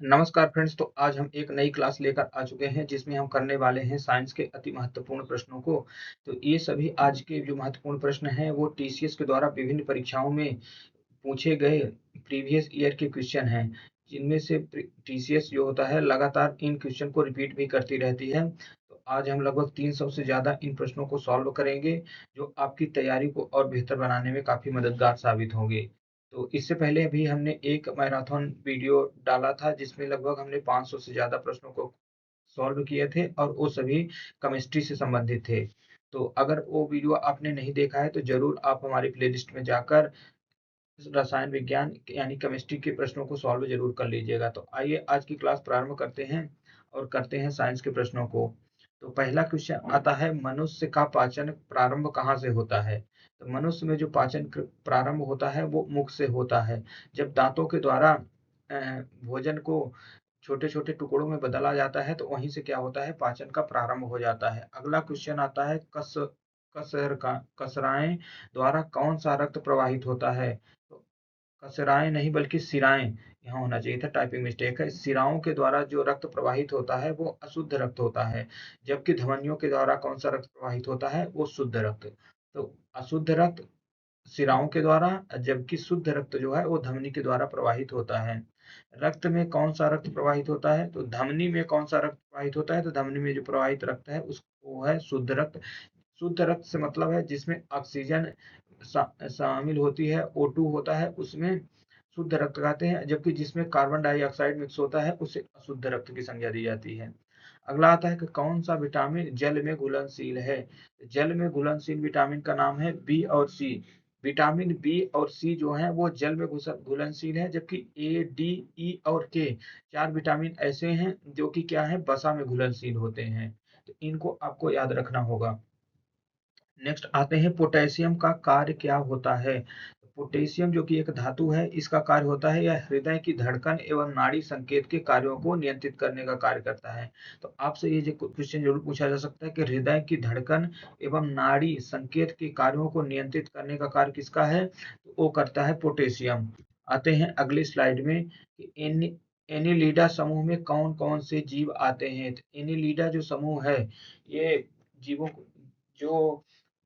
नमस्कार फ्रेंड्स। तो आज हम एक नई क्लास लेकर आ चुके हैं जिसमें हम करने वाले हैं साइंस के अति महत्वपूर्ण प्रश्नों को। तो ये सभी आज के जो महत्वपूर्ण प्रश्न हैं वो टीसीएस के द्वारा विभिन्न परीक्षाओं में पूछे गए प्रीवियस ईयर के क्वेश्चन हैं, जिनमें से टीसीएस जो होता है लगातार इन क्वेश्चन को रिपीट भी करती रहती है। तो आज हम लगभग 300 से ज़्यादा इन प्रश्नों को सॉल्व करेंगे, जो आपकी तैयारी को और बेहतर बनाने में काफ़ी मददगार साबित होंगे। तो इससे पहले भी हमने एक मैराथन वीडियो डाला था जिसमें लगभग हमने 500 से ज़्यादा प्रश्नों को सॉल्व किए थे और वो सभी केमिस्ट्री से संबंधित थे। तो अगर वो वीडियो आपने नहीं देखा है तो ज़रूर आप हमारी प्लेलिस्ट में जाकर रसायन विज्ञान यानी केमिस्ट्री के प्रश्नों को सॉल्व ज़रूर कर लीजिएगा। तो आइए आज की क्लास प्रारंभ करते हैं और करते हैं साइंस के प्रश्नों को। तो पहला क्वेश्चन आता है, मनुष्य का पाचन प्रारंभ कहाँ से होता है? तो मनुष्य में जो पाचन प्रारंभ होता है वो मुख से होता है। जब दांतों के द्वारा भोजन को छोटे-छोटे टुकड़ों में बदला जाता है तो वहीं से क्या होता है, पाचन का प्रारंभ हो जाता है। अगला क्वेश्चन आता है, कसराएँ द्वारा कौन-सा रक्त प्रवाहित होता है? तो कसराएँ नहीं बल्कि सिराएँ यहाँ होना चाहिए था, टाइपिंग मिस्टेक है। सिराओं के द्वारा जो रक्त प्रवाहित होता है वो अशुद्ध रक्त होता है, जबकि धमनियों के द्वारा कौन-सा रक्त प्रवाहित होता है, वो शुद्ध रक्त। तो अशुद्ध रक्त शिराओं के द्वारा, जबकि शुद्ध रक्त जो है वो धमनी के द्वारा प्रवाहित होता है। रक्त में कौन सा रक्त प्रवाहित होता है? तो धमनी में कौन सा रक्त प्रवाहित होता है? तो धमनी में जो प्रवाहित रक्त है उसको है शुद्ध रक्त। शुद्ध रक्त से मतलब है जिसमें ऑक्सीजन शामिल होती है, O2 होता है, उसमें शुद्ध रक्त कहते हैं, जबकि जिसमें कार्बन डाइऑक्साइड मिक्स होता है उसे अशुद्ध रक्त की संज्ञा दी जाती है। अगला आता है कि कौन सा विटामिन जल में घुलनशील है? जल में घुलनशील विटामिन का नाम है बी और सी। विटामिन बी और सी जो है वो जल में घुलनशील है, जबकि ए, डी, ई और के चार विटामिन ऐसे हैं जो कि क्या है, वसा में घुलनशील होते हैं। तो इनको आपको याद रखना होगा। नेक्स्ट आते हैं, पोटेशियम का कार्य क्या होता है? पोटेशियम जो कि एक धातु है, इसका कार्य होता है यह हृदय की धड़कन एवं नाड़ी संकेत के कार्यों को नियंत्रित करने का कार्य करता है। तो आपसे ये जो क्वेश्चन जरूर पूछा जा सकता है कि हृदय की धड़कन एवं नाड़ी संकेत के कार्यों को नियंत्रित करने का कार्य किसका है? तो वो करता है पोटेशियम। आते हैं अगली स्लाइड में कि एनिलिडा समूह में कौन कौन से जीव आते हैं? तो एनिलिडा जो समूह है, ये जीवों को जो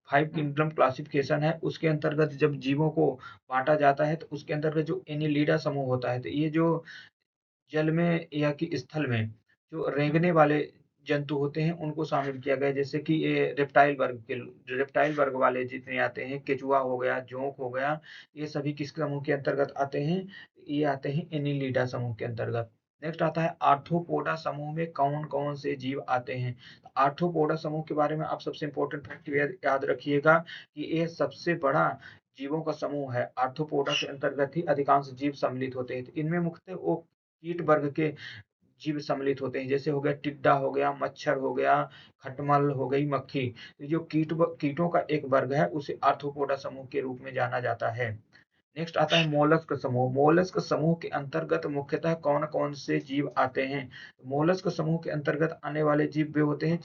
5 किंगडम क्लासिफिकेशन है उसके अंतर्गत जब जीवों को बाँटा जाता है तो उसके अंतर्गत जो एनिलिडा समूह होता है, तो ये जो जल में या कि स्थल में जो रेंगने वाले जंतु होते हैं उनको शामिल किया गया है। जैसे कि ये रेप्टाइल वर्ग वाले जितने आते हैं, केचुआ हो गया, जोंक हो गया, ये सभी किस समूह के अंतर्गत आते हैं? ये आते हैं एनिलिडा समूह के अंतर्गत। नेक्स्ट आता है, आर्थ्रोपोडा समूह में कौन-कौन से जीव आते हैं? आर्थ्रोपोडा समूह के बारे में आप सबसे इम्पोर्टेंट फैक्ट याद रखिएगा कि ये सबसे बड़ा जीवों का समूह है। आर्थ्रोपोडा के अंतर्गत ही अधिकांश जीव सम्मिलित होते हैं। तो इनमें मुख्यतः वो कीट वर्ग के जीव सम्मिलित होते हैं, जैसे हो गया टिड्डा हो गया, मच्छर हो गया, खटमल हो गई, मक्खी। तो जो कीटों का एक वर्ग है उसे आर्थ्रोपोडा समूह के रूप में जाना जाता है। नेक्स्ट आता है मोलस्क समूह। मोलस्क समूह के अंतर्गत मुख्यतः कौन-कौन से जीव आते हैं? मोलस्क समूह के अंतर्गत आने वाले जीव वे होते हैं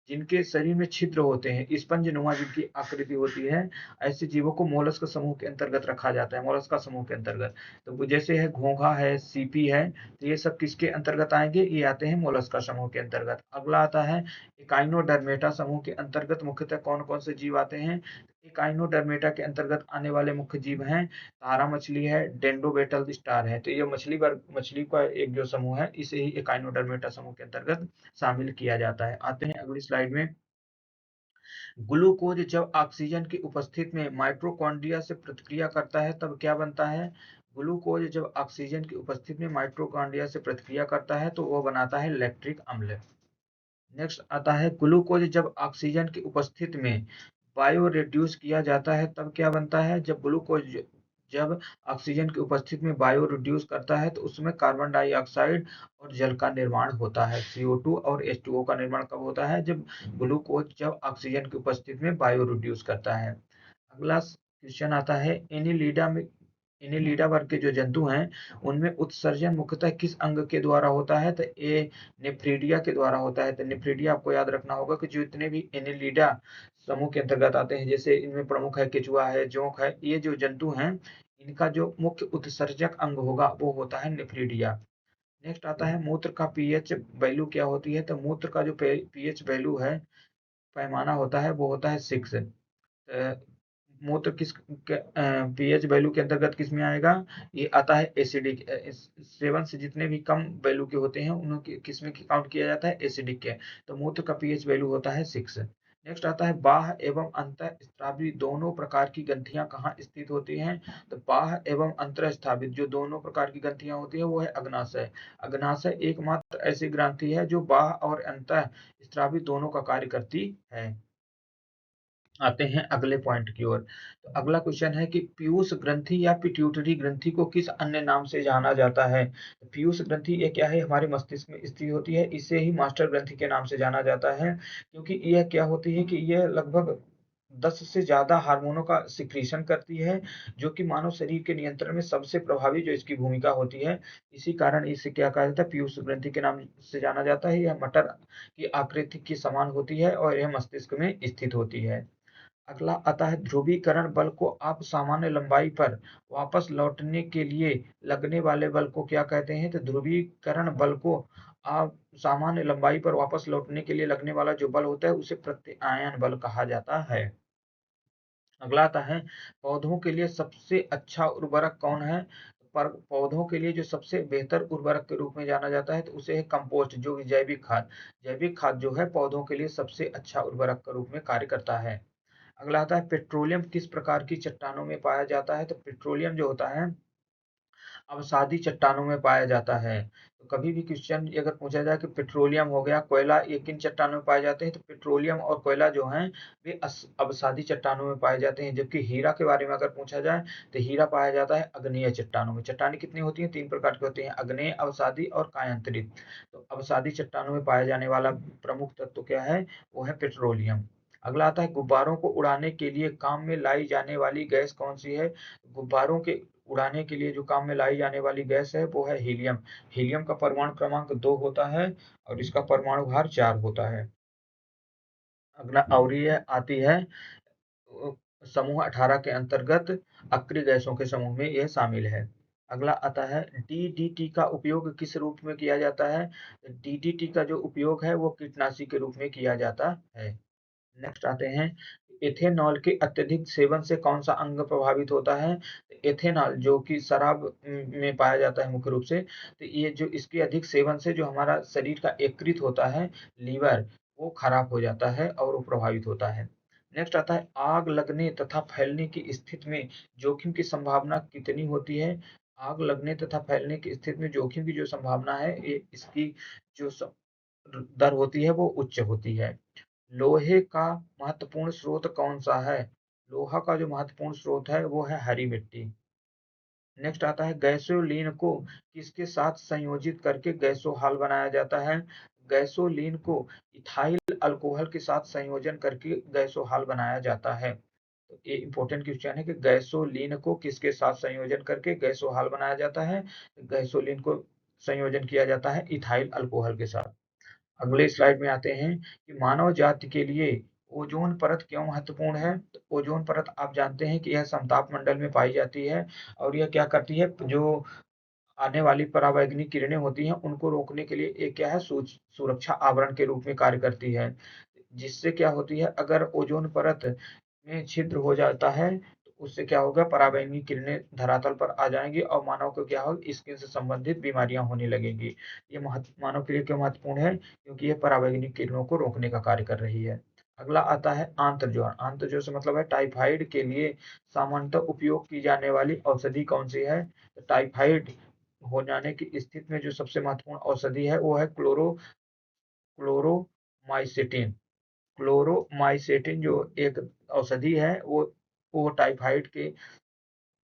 जिनके शरीर में छिद्र होते हैं, स्पंजनुमा जिनकी आकृति होती है, ऐसे जीवों को मोलस्क समूह के अंतर्गत रखा जाता है, मोलस्का समूह के अंतर्गत। तो वो जैसे है घोंघा है, सीपी है, तो ये सब किसके अंतर्गत आएँगे? ये आते हैं मोलस्का समूह के अंतर्गत। अगला आता है इकाइनोडर्मेटा समूह के अंतर्गत मुख्यतः कौन-कौन से जीव आते हैं? इकाइनोडर्मेटा के अंतर्गत आने वाले मुख्य जीव हैं, तारा मछली है, डेंडोबेटल स्टार है। तो ये मछली का एक जो समूह है, इसे ही एकाइनोडर्मेटा समूह के अंतर्गत शामिल किया जाता है। आते हैं अगली स्लाइड में। ग्लूकोज जब ऑक्सीजन की उपस्थिति में माइटोकॉन्ड्रिया से प्रतिक्रिया करता है तब क्या बनता है? ग्लूकोज जब ऑक्सीजन की उपस्थिति में माइटोकॉन्ड्रिया से प्रतिक्रिया करता है तो वो बनाता है लैक्टिक अम्ल। नेक्स्ट आता है, ग्लूकोज जब ऑक्सीजन की उपस्थिति में बायो रिड्यूस किया जाता है तब क्या बनता है? जब ऑक्सीजन की उपस्थिति में बायो रिड्यूस करता है तो उसमें कार्बन डाइऑक्साइड और जल का निर्माण होता है। CO2 और H2O का निर्माण कब होता है? जब ग्लूकोज जब ऑक्सीजन की उपस्थिति में बायो रिड्यूस करता है। अगला क्वेश्चन आता है, एनिलिडा वर्ग के जो जंतु हैं उनमें उत्सर्जन मुख्यतः किस अंग के द्वारा होता है? तो ये नेफ्रीडिया के द्वारा होता है। तो नेफ्रीडिया आपको याद रखना होगा कि जितने भी एनिलिडा समूह के अंतर्गत आते हैं, जैसे इनमें प्रमुख है केचुआ है, जोंक है, ये जो जंतु हैं इनका जो मुख्य उत्सर्जक अंग होगा वो होता है नेफ्रीडिया। नेक्स्ट आता है मूत्र का पीएच वैल्यू क्या होती है, तो मूत्र का जो पीएच वैल्यू है, पैमाना होता है, वो होता है 6। मूत्र किस पीएच वैल्यू के अंतर्गत किस में आएगा, ये आता है एसिडिक। 7 से जितने भी कम वैल्यू के होते हैं उन्हें किस में काउंट किया जाता है, एसिडिक के। तो मूत्र का पीएच वैल्यू होता है 6। नेक्स्ट आता है बाह्य एवं अंतःस्रावी दोनों प्रकार की ग्रंथियां कहाँ स्थित होती हैं, तो बाह्य एवं अंतःस्रावित जो दोनों प्रकार की ग्रंथियां होती है वो है अग्नाशय। अग्नाशय एकमात्र ऐसी ग्रंथि है जो बाह्य और अंतःस्रावी दोनों का कार्य करती है। आते हैं अगले पॉइंट की ओर। तो अगला क्वेश्चन है कि पीयूष ग्रंथि या पिट्यूटरी ग्रंथि को किस अन्य नाम से जाना जाता है। तो पीयूष ग्रंथि ये क्या है, हमारे मस्तिष्क में स्थित होती है, इसे ही मास्टर ग्रंथि के नाम से जाना जाता है, क्योंकि यह क्या होती है कि यह लगभग 10 से ज्यादा हार्मोनों का सिक्रीशन करती है, जो कि मानव शरीर के नियंत्रण में सबसे प्रभावी जो इसकी भूमिका होती है। इसी कारण इसे क्या कहा जाता है, पीयूष ग्रंथि के नाम से जाना जाता है। यह मटर की आकृति के समान होती है और यह मस्तिष्क में स्थित होती है। अगला आता है ध्रुवीकरण बल को आप सामान्य लंबाई पर वापस लौटने के लिए लगने वाले बल को क्या कहते हैं, तो ध्रुवीकरण बल को आप सामान्य लंबाई पर वापस लौटने के लिए लगने वाला जो बल होता है उसे प्रत्यायन बल कहा जाता है। अगला आता है पौधों के लिए सबसे अच्छा उर्वरक कौन है। पर पौधों के लिए जो सबसे बेहतर उर्वरक के रूप में जाना जाता है तो उसे है कंपोस्ट, जो कि जैविक खाद। जैविक खाद जो है पौधों के लिए सबसे अच्छा उर्वरक के रूप में कार्य करता है। अगला आता है पेट्रोलियम किस प्रकार की चट्टानों में पाया जाता है, तो पेट्रोलियम जो होता है अवसादी चट्टानों में पाया जाता है। तो कभी भी क्वेश्चन अगर पूछा जाए कि पेट्रोलियम हो गया, कोयला, ये किन चट्टानों में पाए जाते हैं, तो पेट्रोलियम और कोयला जो हैं वे अवसादी चट्टानों में पाए जाते हैं। जबकि हीरा के बारे में अगर पूछा जाए तो हीरा पाया जाता है अग्नेय चट्टानों में। चट्टानें कितनी होती हैं, 3 प्रकार की होती हैं, अग्नेय, अवसादी और कायांतरित। तो अवसादी चट्टानों में पाया जाने वाला प्रमुख तत्व क्या है, वो है पेट्रोलियम। अगला आता है गुब्बारों को उड़ाने के लिए काम में लाई जाने वाली गैस कौन सी है। गुब्बारों के उड़ाने के लिए जो काम में लाई जाने वाली गैस है वो है हीलियम। हीलियम का परमाणु क्रमांक 2 होता है और इसका परमाणु भार 4 होता है। अगला और ये आती है अ, समूह 18 के अंतर्गत अक्रिय गैसों के समूह में यह शामिल है। अगला आता है डीडीटी का उपयोग किस रूप में किया जाता है। डीडीटी का जो उपयोग है वो कीटनाशी के रूप में किया जाता है। नेक्स्ट आते हैं एथेनॉल के अत्यधिक सेवन से कौन सा अंग प्रभावित होता है। एथेनॉल जो कि शराब में पाया जाता है मुख्य रूप से, तो ये जो इसके अधिक सेवन से जो हमारा शरीर का यकृत होता है, लीवर, वो खराब हो जाता है और वो प्रभावित होता है। नेक्स्ट आता है आग लगने तथा फैलने की स्थिति में जोखिम की संभावना कितनी होती है। आग लगने तथा फैलने की स्थिति में जोखिम की जो संभावना है ये इसकी जो दर होती है वो उच्च होती है। लोहे का महत्वपूर्ण स्रोत कौन सा है। लोहा का जो महत्वपूर्ण स्रोत है वो है हरी मिट्टी। नेक्स्ट आता है गैसोलीन को किसके साथ संयोजित करके गैसोहाल बनाया जाता है। गैसोलीन को इथाइल अल्कोहल के साथ संयोजन करके गैसोहाल बनाया जाता है। तो ये इंपॉर्टेंट क्वेश्चन है कि गैसोलीन को किसके साथ संयोजन करके गैसोहाल बनाया जाता है। गैसोलीन को संयोजन किया जाता है इथाइल अल्कोहल के साथ। अगले स्लाइड में आते हैं कि मानव जाति के लिए ओजोन परत क्यों महत्वपूर्ण है। तो ओजोन परत आप जानते हैं कि यह समताप मंडल में पाई जाती है और यह क्या करती है, जो आने वाली पराबैंगनी किरणें होती हैं उनको रोकने के लिए एक क्या है, सुरक्षा आवरण के रूप में कार्य करती है। जिससे क्या होती है, अगर ओजोन परत में छिद्र हो जाता है तो उससे क्या होगा, पराबैंगनी किरणें धरातल पर आ जाएंगी और मानव को क्या होगा, स्किन से संबंधित बीमारियां होने लगेंगी। ये मानव के लिए क्यों महत्वपूर्ण है, क्योंकि ये पराबैंगनी किरणों को रोकने का कार्य कर रही है। अगला आता है आंत्रज्वर। आंत्रज्वर से मतलब है टाइफाइड के लिए सामान्यतः उपयोग की जाने वाली औषधि कौन सी है। तो टाइफाइड हो जाने की स्थिति में जो सबसे महत्वपूर्ण औषधि है वो है क्लोरोमाइसिटिन। क्लोरोमाइसेटिन जो एक औषधि है वो टाइफाइड के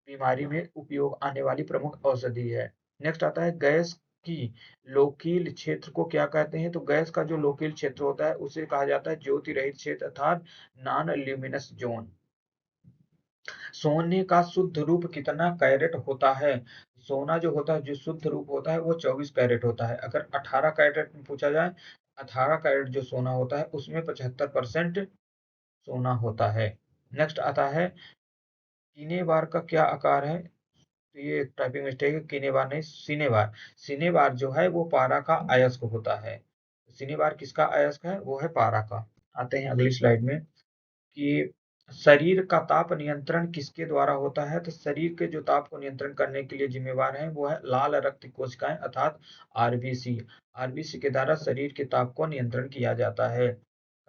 बीमारी में उपयोग आने वाली प्रमुख औषधि है। नेक्स्ट आता है गैस की लोकील क्षेत्र को क्या कहते हैं। तो गैस का जो लोकील क्षेत्र होता है उसे कहा जाता है ज्योति रहित क्षेत्र अर्थात नॉन ल्यूमिनस जोन। सोने का शुद्ध रूप कितना कैरेट होता है। सोना जो होता है, जो शुद्ध रूप होता है वो 24 कैरेट होता है। अगर 18 कैरेट में पूछा जाए, 18 कैरेट जो सोना होता है उसमें 75% सोना होता है। नेक्स्ट आता है कीने बार का क्या आकार है। तो ये एक टाइपिंग मिस्टेक है, किनेबार नहीं सिनेबार। सिनेबार जो है वो पारा का अयस्क होता है। सिनेबार किसका अयस्क है? वो है पारा का। आते हैं अगली स्लाइड में कि शरीर का ताप नियंत्रण किसके द्वारा होता है? तो शरीर के जो ताप को नियंत्रण करने के लिए जिम्मेवार है वो है लाल रक्त कोशिकाएं अर्थात आरबीसी। आरबीसी के द्वारा शरीर के ताप को नियंत्रण किया जाता है।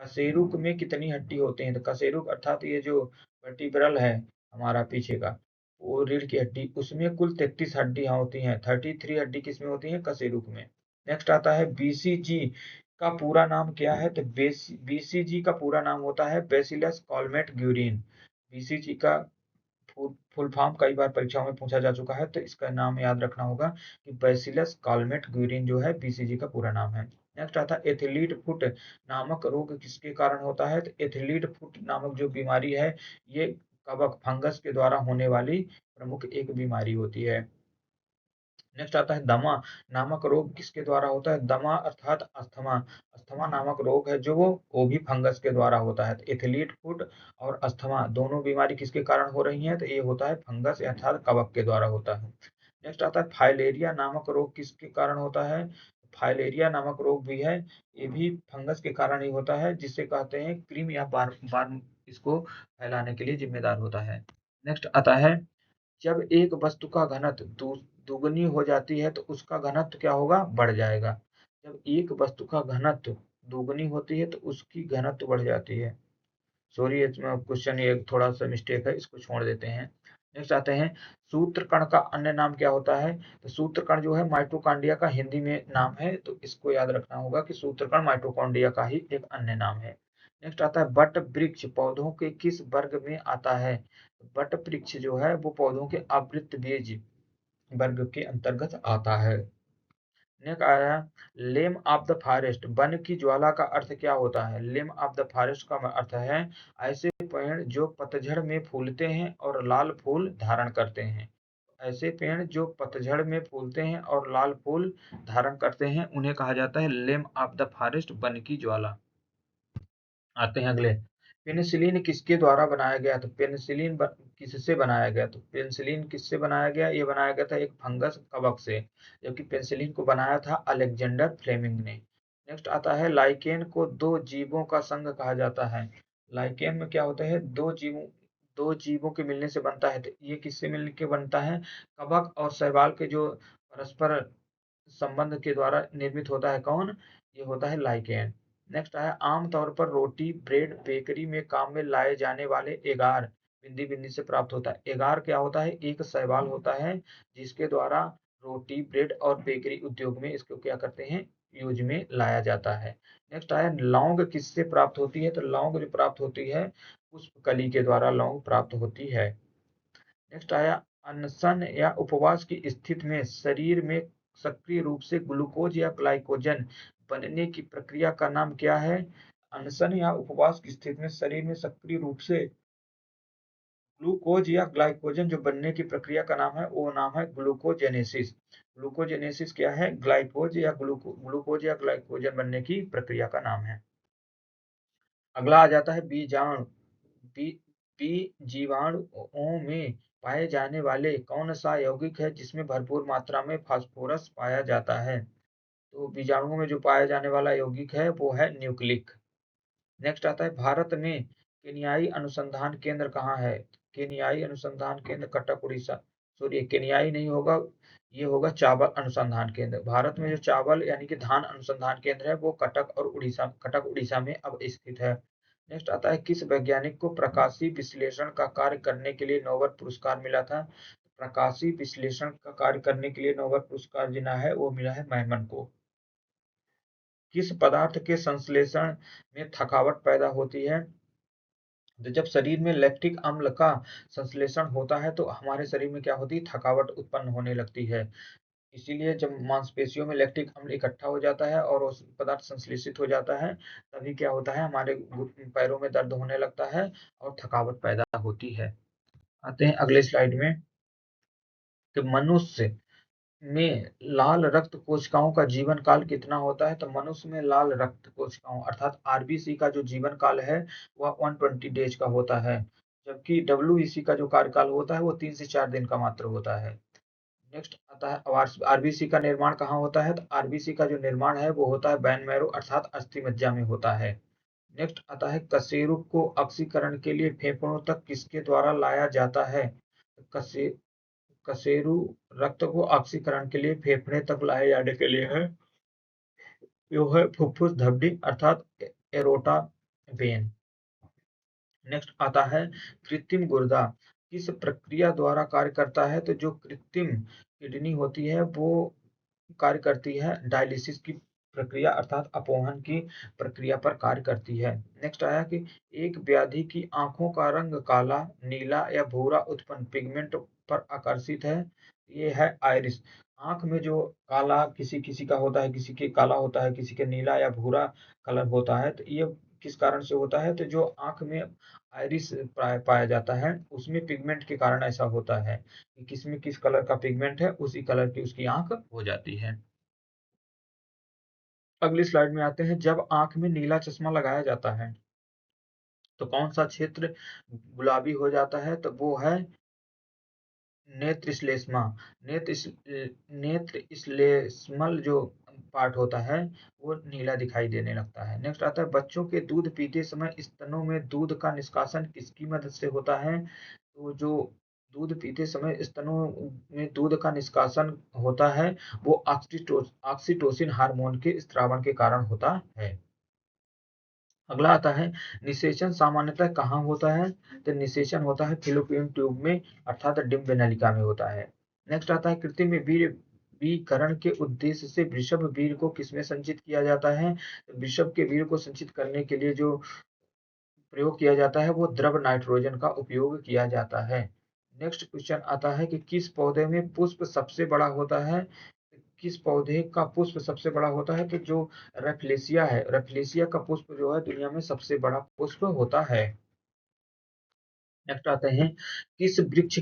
कशेरुक में कितनी हड्डी होती हैं? तो कशेरुक अर्थात ये जो वर्टिब्रल है हमारा पीछे का, वो रीढ़ की हड्डी, उसमें कुल 33 हड्डियां होती हैं। 33 हड्डी किसमें होती हैं? कशेरुक में। नेक्स्ट आता है बीसीजी का पूरा नाम क्या है? तो बीसीजी का पूरा नाम होता है बेसिलस कॉलमेट ग्यूरिन। बीसीजी का फुल फॉर्म कई बार परीक्षाओं में पूछा जा चुका है, तो इसका नाम याद रखना होगा कि बैसिलस कॉलमेट ग्यूरिन जो है बीसीजी का पूरा नाम है। नेक्स्ट आता है एथलीट फुट नामक रोग किसके कारण होता है? तो एथलीट फुट नामक जो बीमारी है ये कवक फंगस के द्वारा होने वाली प्रमुख एक बीमारी होती है। नेक्स्ट आता है दमा नामक रोग किसके द्वारा होता है? दमा अर्थात अस्थमा। अस्थमा नामक रोग है जो वो भी फंगस के द्वारा होता है। तो एथलीट फुट और अस्थमा दोनों बीमारी किसके कारण हो रही है? तो ये होता है फंगस अर्थात कवक के द्वारा होता है। नेक्स्ट आता है फाइलेरिया नामक रोग किसके कारण होता है? फाइलेरिया नामक रोग भी है, ये भी फंगस के कारण ही होता है, जिसे कहते हैं क्रीम या बार इसको फैलाने के लिए जिम्मेदार होता है। नेक्स्ट आता है जब एक वस्तु का घनत्व दुगनी हो जाती है तो उसका घनत्व क्या होगा? बढ़ जाएगा। जब एक वस्तु का घनत्व दुगनी होती है तो उसकी घनत्व बढ़ जाती है। सॉरी इसमें क्वेश्चन ये थोड़ा सा मिस्टेक है, इसको छोड़ देते हैं। नेक्स्ट आते हैं सूत्रकण का अन्य नाम क्या होता है? तो सूत्रकण जो है माइटोकॉन्ड्रिया का हिंदी में नाम है, तो इसको याद रखना होगा कि सूत्रकण माइटोकॉन्ड्रिया का ही एक अन्य नाम है। नेक्स्ट आता है बट वृक्ष पौधों के किस वर्ग में आता है? बट वृक्ष जो है वो पौधों के आवृतबीज वर्ग के अंतर्गत आता है। नेक्स्ट आया लेम ऑफ द फॉरेस्ट वन की ज्वाला का अर्थ क्या होता है? लेम ऑफ द फॉरेस्ट का अर्थ है ऐसे पेड़ जो पतझड़ में फूलते हैं और लाल फूल धारण करते हैं। ऐसे पेड़ जो पतझड़ में फूलते हैं और लाल फूल धारण करते हैं उन्हें कहा जाता है लेम ऑफ द फॉरेस्ट वन की ज्वाला। आते हैं अगले पेनिसिलिन किसके द्वारा बनाया गया? तो पेनिसिलिन किससे बनाया गया? तो पेनिसिलिन किससे बनाया गया? ये बनाया गया था एक फंगस कवक से, जबकि पेनिसिलिन को बनाया था अलेक्जेंडर फ्लेमिंग ने। नेक्स्ट आता है लाइकेन को दो जीवों का संघ कहा जाता है। लाइकेन में क्या होता है? दो जीवों के मिलने से बनता है। तो ये किससे मिलकर बनता है? कवक और शैवाल के जो परस्पर संबंध के द्वारा निर्मित होता है। कौन? ये होता है लाइकेन। नेक्स्ट आया आमतौर पर रोटी ब्रेड बेकरी में काम में लाए जाने वाले एगार बिंदी बिंदी से प्राप्त होता है। एगार क्या होता है? एक शैवाल होता है जिसके द्वारा रोटी ब्रेड और बेकरी उद्योग में इसको क्या करते हैं? यूज में लाया जाता है। नेक्स्ट आया लौंग किससे प्राप्त होती है? तो लौंग जो प्राप्त होती है पुष्पकली के द्वारा लौंग प्राप्त होती है। नेक्स्ट आया अनशन या उपवास की स्थिति में शरीर में सक्रिय रूप से ग्लूकोज या ग्लाइकोजन बनने की प्रक्रिया का नाम क्या है? अनशन या उपवास की स्थिति में शरीर में सक्रिय रूप से ग्लूकोज या ग्लाइकोजन जो बनने की प्रक्रिया का नाम है वो नाम है ग्लूकोजेनेसिस। ग्लूकोजेनेसिस क्या है? ग्लूकोज या ग्लाइकोजन बनने की प्रक्रिया का नाम है। अगला आ जाता है बीजाणु। बी बीजीवाणुओं में पाए जाने वाले कौन सा यौगिक है जिसमें भरपूर मात्रा में फास्फोरस पाया जाता है? तो बीजाणुओं में जो पाया जाने वाला यौगिक है वो है न्यूक्लिक। नेक्स्ट आता है भारत में केन्याई अनुसंधान केंद्र कहाँ है? केन्याई अनुसंधान केंद्र कटक उड़ीसा। सॉरी केन्याई नहीं होगा, ये होगा चावल अनुसंधान केंद्र। भारत में जो चावल यानी कि धान अनुसंधान केंद्र है वो कटक उड़ीसा में अब स्थित है। नेक्स्ट आता है किस वैज्ञानिक को प्रकाशीय विश्लेषण का कार्य करने के लिए नोबेल पुरस्कार मिला था? प्रकाशीय विश्लेषण का कार्य करने के लिए नोबेल पुरस्कार जिन्हें है वो मिला है मैमन को। किस पदार्थ के संश्लेषण में थकावट पैदा होती है? तो जब शरीर में लैक्टिक अम्ल का संश्लेषण होता है तो हमारे शरीर में क्या होती है? थकावट उत्पन्न होने लगती है। इसीलिए जब मांसपेशियों में लैक्टिक अम्ल इकट्ठा हो जाता है और उस पदार्थ संश्लेषित हो जाता है तभी क्या होता है? हमारे पैरों में दर्द होने लगता है और थकावट पैदा होती है। आते हैं अगले स्लाइड में कि मनुष्य में लाल रक्त कोशिकाओं का जीवन काल कितना होता है? तो मनुष्य में लाल रक्त कोशिकाओं अर्थात आरबीसी का जो जीवन काल है वह 120 डेज का होता है, जबकि डब्ल्यूबीसी का जो कार्यकाल होता है वो 3 से 4 दिन का मात्र होता है। नेक्स्ट आता है आरबीसी का निर्माण कहाँ होता है? तो आरबीसी का जो निर्माण है वो होता है बैन मैरो अर्थात अस्थि मज्जा में होता है। नेक्स्ट आता है कशेरुक को ऑक्सीकरण के लिए फेफड़ों तक किसके द्वारा लाया जाता है? कशे कशेरु रक्त को ऑक्सीकरण के लिए फेफड़े तक लाए जाने के लिए है जो है फुफ्फुस धमनी अर्थात एरोटा वेन। नेक्स्ट आता है कृत्रिम गुर्दा किस प्रक्रिया द्वारा कार्य करता है? तो जो कृत्रिम किडनी होती है वो कार्य करती है डायलिसिस की प्रक्रिया अर्थात अपोहन की प्रक्रिया पर कार्य करती है। नेक्स्ट आया कि एक व्याधि की आंखों का रंग काला, नीला या भूरा उत्पन्न पिगमेंट पर आकर्षित है। ये है आइरिस। आंख में जो काला किसी किसी का होता है, किसी के काला होता है, किसी के नीला या भूरा कलर होता है, तो ये किस कारण से होता है? तो जो आंख में आइरिस पाया जाता है उसमें पिगमेंट के कारण ऐसा होता है कि किसमें किस कलर का पिगमेंट है उसी कलर की उसकी आंख हो जाती है। अगली स्लाइड में आते हैं। जब आंख में नीला चश्मा लगाया जाता है तो कौन सा क्षेत्र गुलाबी हो जाता है? तो वो है नेत्र श्लेष्मा। नेत्र श्लेष्मल जो पार्ट होता है वो नीला दिखाई देने लगता है। नेक्स्ट आता है बच्चों के दूध पीते समय स्तनों में दूध का निष्कासन किसकी मदद से होता है? तो जो दूध पीते समय स्तनों में दूध का निष्कासन होता है वो ऑक्सीटोसिन हार्मोन के स्रावन के कारण होता है। अगला आता है निषेचन सामान्यतः कहाँ होता है? तो निषेचन होता है फैलोपियन ट्यूब में अर्थात डिंब नलिका में होता है। नेक्स्ट आता है कृत्रिम वीर्यीकरण के उद्देश्य से वृषभ वीर्य को किसमें संचित किया जाता है? तो वृषभ के वीर्य को संचित करने के लिए जो प्रयोग किया जाता है वो द्रव नाइट्रोजन का उपयोग किया जाता है। नेक्स्ट क्वेश्चन आता है कि किस पौधे में पुष्प सबसे बड़ा होता है? किस पौधे का पुष्प सबसे बड़ा होता है? तो जो रैफलेसिया है, रैफलेसिया का पुष्प जो है दुनिया में सबसे बड़ा पुष्प होता है। नेक्स्ट आते हैं किसी वृक्ष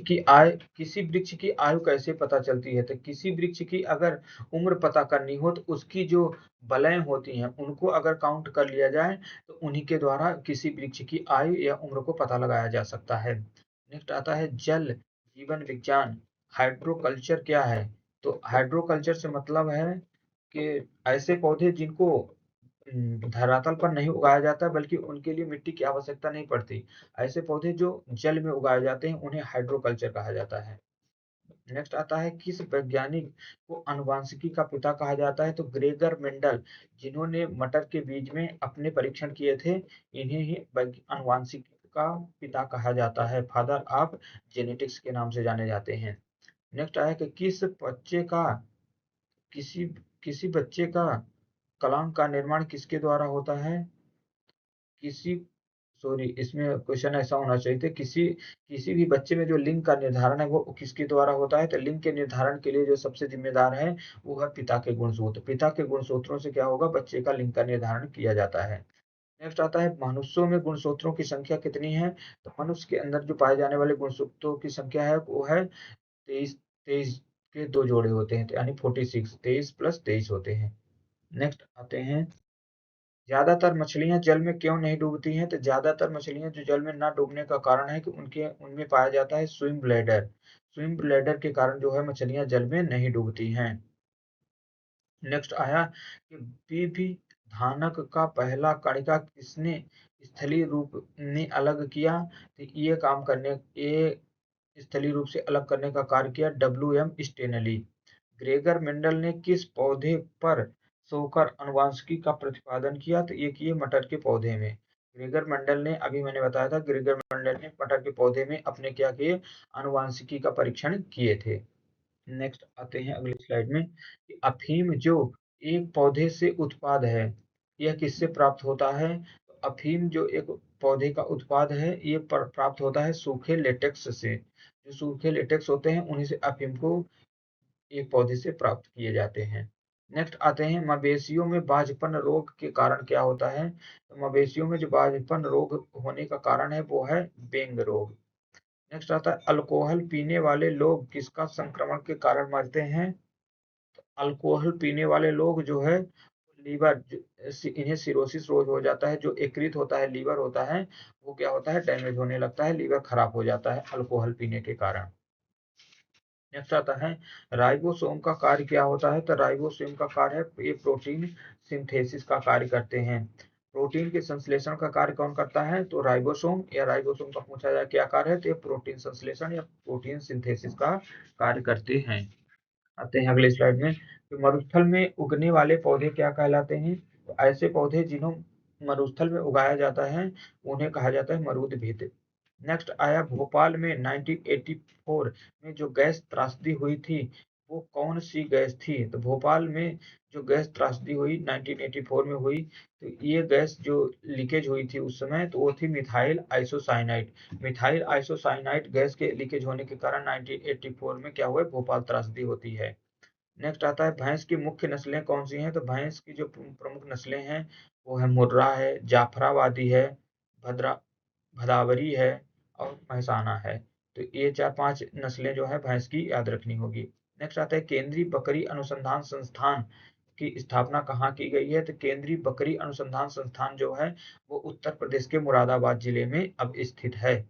की आयु कैसे पता चलती है? तो किसी वृक्ष की अगर उम्र पता करनी हो तो उसकी जो बलयें होती हैं उनको अगर काउंट कर लिया जाए तो उन्हीं के द्वारा किसी वृक्ष की आयु या उम्र को पता लगाया जा सकता है। नेक्स्ट आता है जल जीवन विज्ञान। हाइड्रोकल्चर क्या है? तो हाइड्रोकल्चर से मतलब है कि ऐसे पौधे जिनको धरातल पर नहीं उगाया जाता बल्कि उनके लिए मिट्टी की आवश्यकता नहीं पड़ती। ऐसे पौधे जो जल में उगाए जाते हैं उन्हें हाइड्रोकल्चर कहा जाता है। नेक्स्ट आता है किस वैज्ञानिक को आनुवांशिकी का पिता कहा जाता है? तो ग्रेगर मेंडल जिन्होंने मटर के बीज में अपने परीक्षण किए थे इन्हें ही आनुवांशिकी का पिता कहा जाता है। फादर ऑफ जेनेटिक्स के नाम से जाने जाते हैं। नेक्स्ट आया कि किसी किसी बच्चे का कलंक का निर्माण किसके द्वारा होता है? किसी सॉरी इसमें क्वेश्चन ऐसा होना चाहिए था किसी किसी भी बच्चे में जो लिंग का निर्धारण है वो किसके द्वारा होता है? तो लिंग के निर्धारण के लिए जो सबसे जिम्मेदार है वो है पिता के गुणसूत्र। पिता के गुणसूत्रों से क्या होगा? बच्चे का लिंग का निर्धारण किया जाता है। नेक्स्ट आता है मनुष्यों में गुणसूत्रों की संख्या कितनी है? तो मनुष्य के अंदर जो पाए जाने वाले गुणसूत्रों की संख्या है वो है 23। 23 के 2 जोड़े होते हैं यानी 46। 23 प्लस 23 होते हैं। नेक्स्ट आते हैं ज्यादातर मछलियां जल में क्यों नहीं डूबती हैं? तो ज्यादातर मछलियां जो जल में ना डूबने का कारण है कि उनके उनमें पाया जाता है स्विम ब्लैडर। स्विम ब्लैडर के कारण जो है मछलियां जल में नहीं डूबती हैं। नेक्स्ट आया कि बीबी धानक का पहला कणिका किसने स्थलीय रूप में अलग किया? तो ये स्थलीय रूप से अलग करने का कार्य किया W.M. स्टेनली। ग्रेगर मेंडल ने किस पौधे पर सोकर आनुवंशिकी का प्रतिपादन किया? तो ये किए मटर के पौधे में। ग्रेगर मेंडल ने अभी मैंने बताया था ग्रेगर मेंडल ने मटर के पौधे में अपने क्या किए? आनुवंशिकी का परीक्षण किए थे। नेक्स्ट आते हैं अगली स्लाइड में कि अफीम जो एक पौधे से उत्पाद है यह किससे प्राप्त होता है? तो अफीम जो एक पौधे का उत्पाद है ये प्राप्त होता है सूखे लेटेक्स से। जो सूखे लेटेक्स होते हैं उन्हीं से अफीम को एक पौधे से प्राप्त किए जाते हैं। नेक्स्ट आते हैं मवेशियों में बाझपन रोग के कारण क्या होता है? तो मवेशियों में जो बाझपन रोग होने का कारण है वो है बेंग रोग। नेक्स्ट आता है अल्कोहल पीने वाले लोग किसका संक्रमण के कारण मरते हैं? अल्कोहल पीने वाले लोग जो है लीवर इन्हें सिरोसिस रोग हो जाता है। जो यकृत होता है लीवर होता है वो क्या होता है? डैमेज होने लगता है, लीवर खराब हो जाता है अल्कोहल पीने के कारण। नेक्स्ट आता है राइबोसोम का कार्य क्या होता है। तो राइबोसोम का कार्य है ये प्रोटीन सिंथेसिस का कार्य करते हैं। प्रोटीन के संश्लेषण का कार्य कौन करता है। तो राइबोसोम, या राइबोसोम का पूछा जाए क्या कार्य है, तो ये प्रोटीन संश्लेषण या प्रोटीन सिंथेसिस का कार्य करते हैं। आते हैं अगले स्लाइड में। तो मरुस्थल में उगने वाले पौधे क्या कहलाते हैं। तो ऐसे पौधे जिन्हों मरुस्थल में उगाया जाता है उन्हें कहा जाता है मरुदभिद। नेक्स्ट आया भोपाल में 1984 में जो गैस त्रासदी हुई थी वो कौन सी गैस थी। तो भोपाल में जो गैस त्रासदी हुई 1984 में हुई, तो ये गैस जो लीकेज हुई थी उस समय, तो वो थी methyl isocyanide. Methyl isocyanide gas के लीकेज होने के कारण 1984 में क्या हुआ, भोपाल त्रासदी होती है। नेक्स्ट आता है भैंस की मुख्य नस्लें कौन सी हैं। तो भैंस की जो प्रमुख नस्लें हैं वो है मुर्रा है, जाफराबादी है, भद्रा भदावरी है और महसाना है। तो ये 4-5 नस्लें जो है भैंस की याद रखनी होगी। नेक्स्ट आता है केंद्रीय बकरी अनुसंधान संस्थान की स्थापना कहाँ की गई है। तो केंद्रीय बकरी अनुसंधान संस्थान जो है वो उत्तर प्रदेश के मुरादाबाद जिले में अब स्थित है।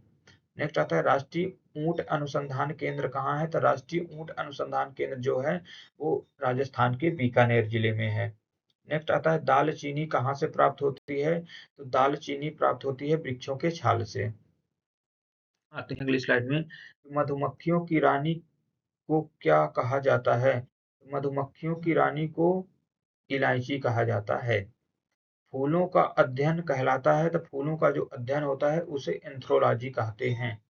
नेक्स्ट आता है राष्ट्रीय ऊंट अनुसंधान केंद्र कहाँ है। तो राष्ट्रीय ऊंट अनुसंधान केंद्र जो है वो राजस्थान के बीकानेर जिले में है। नेक्स्ट आता है दालचीनी कहाँ से प्राप्त होती है। तो दालचीनी प्राप्त होती है वृक्षों के छाल से। आते हैं अगली स्लाइड में। मधुमक्खियों की रानी को क्या कहा जाता है। मधुमक्खियों की रानी को इलायची कहा जाता है। फूलों का अध्ययन कहलाता है। तो फूलों का जो अध्ययन होता है उसे एंथ्रोलॉजी कहते हैं।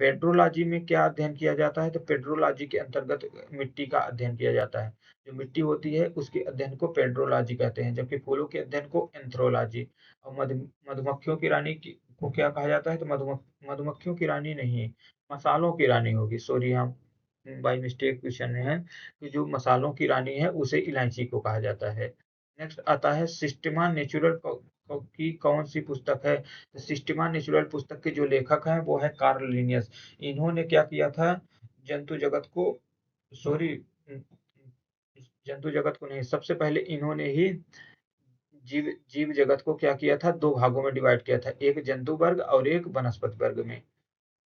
पेट्रोलॉजी में क्या अध्ययन किया जाता है। तो पेट्रोलॉजी के अंतर्गत मिट्टी का अध्ययन किया जाता है। जो मिट्टी होती है उसके अध्ययन को पेट्रोलॉजी कहते हैं, जबकि फूलों के अध्ययन को एंथ्रोलॉजी। और मधुमक्खियों की रानी को क्या कहा जाता है। तो मधुमक्खियों की रानी नहीं, मसालों की रानी होगी। सॉरी, हम बाई मिस्टेक क्वेश्चन में है कि जो मसालों की रानी है उसे इलायची को कहा जाता है। नेक्स्ट आता है सिस्टेमा नेचुरल की कौन सी पुस्तक है। सिस्टेमा नेचुरल पुस्तक के जो लेखक हैं वो है कार्ल लिनियस। इन्होंने क्या किया था, जंतु जगत को, सॉरी, जंतु जगत को नहीं, सबसे पहले इन्होंने ही जीव जीव जगत को क्या किया था, दो भागों में डिवाइड किया था, एक जंतु वर्ग और एक वनस्पति वर्ग में।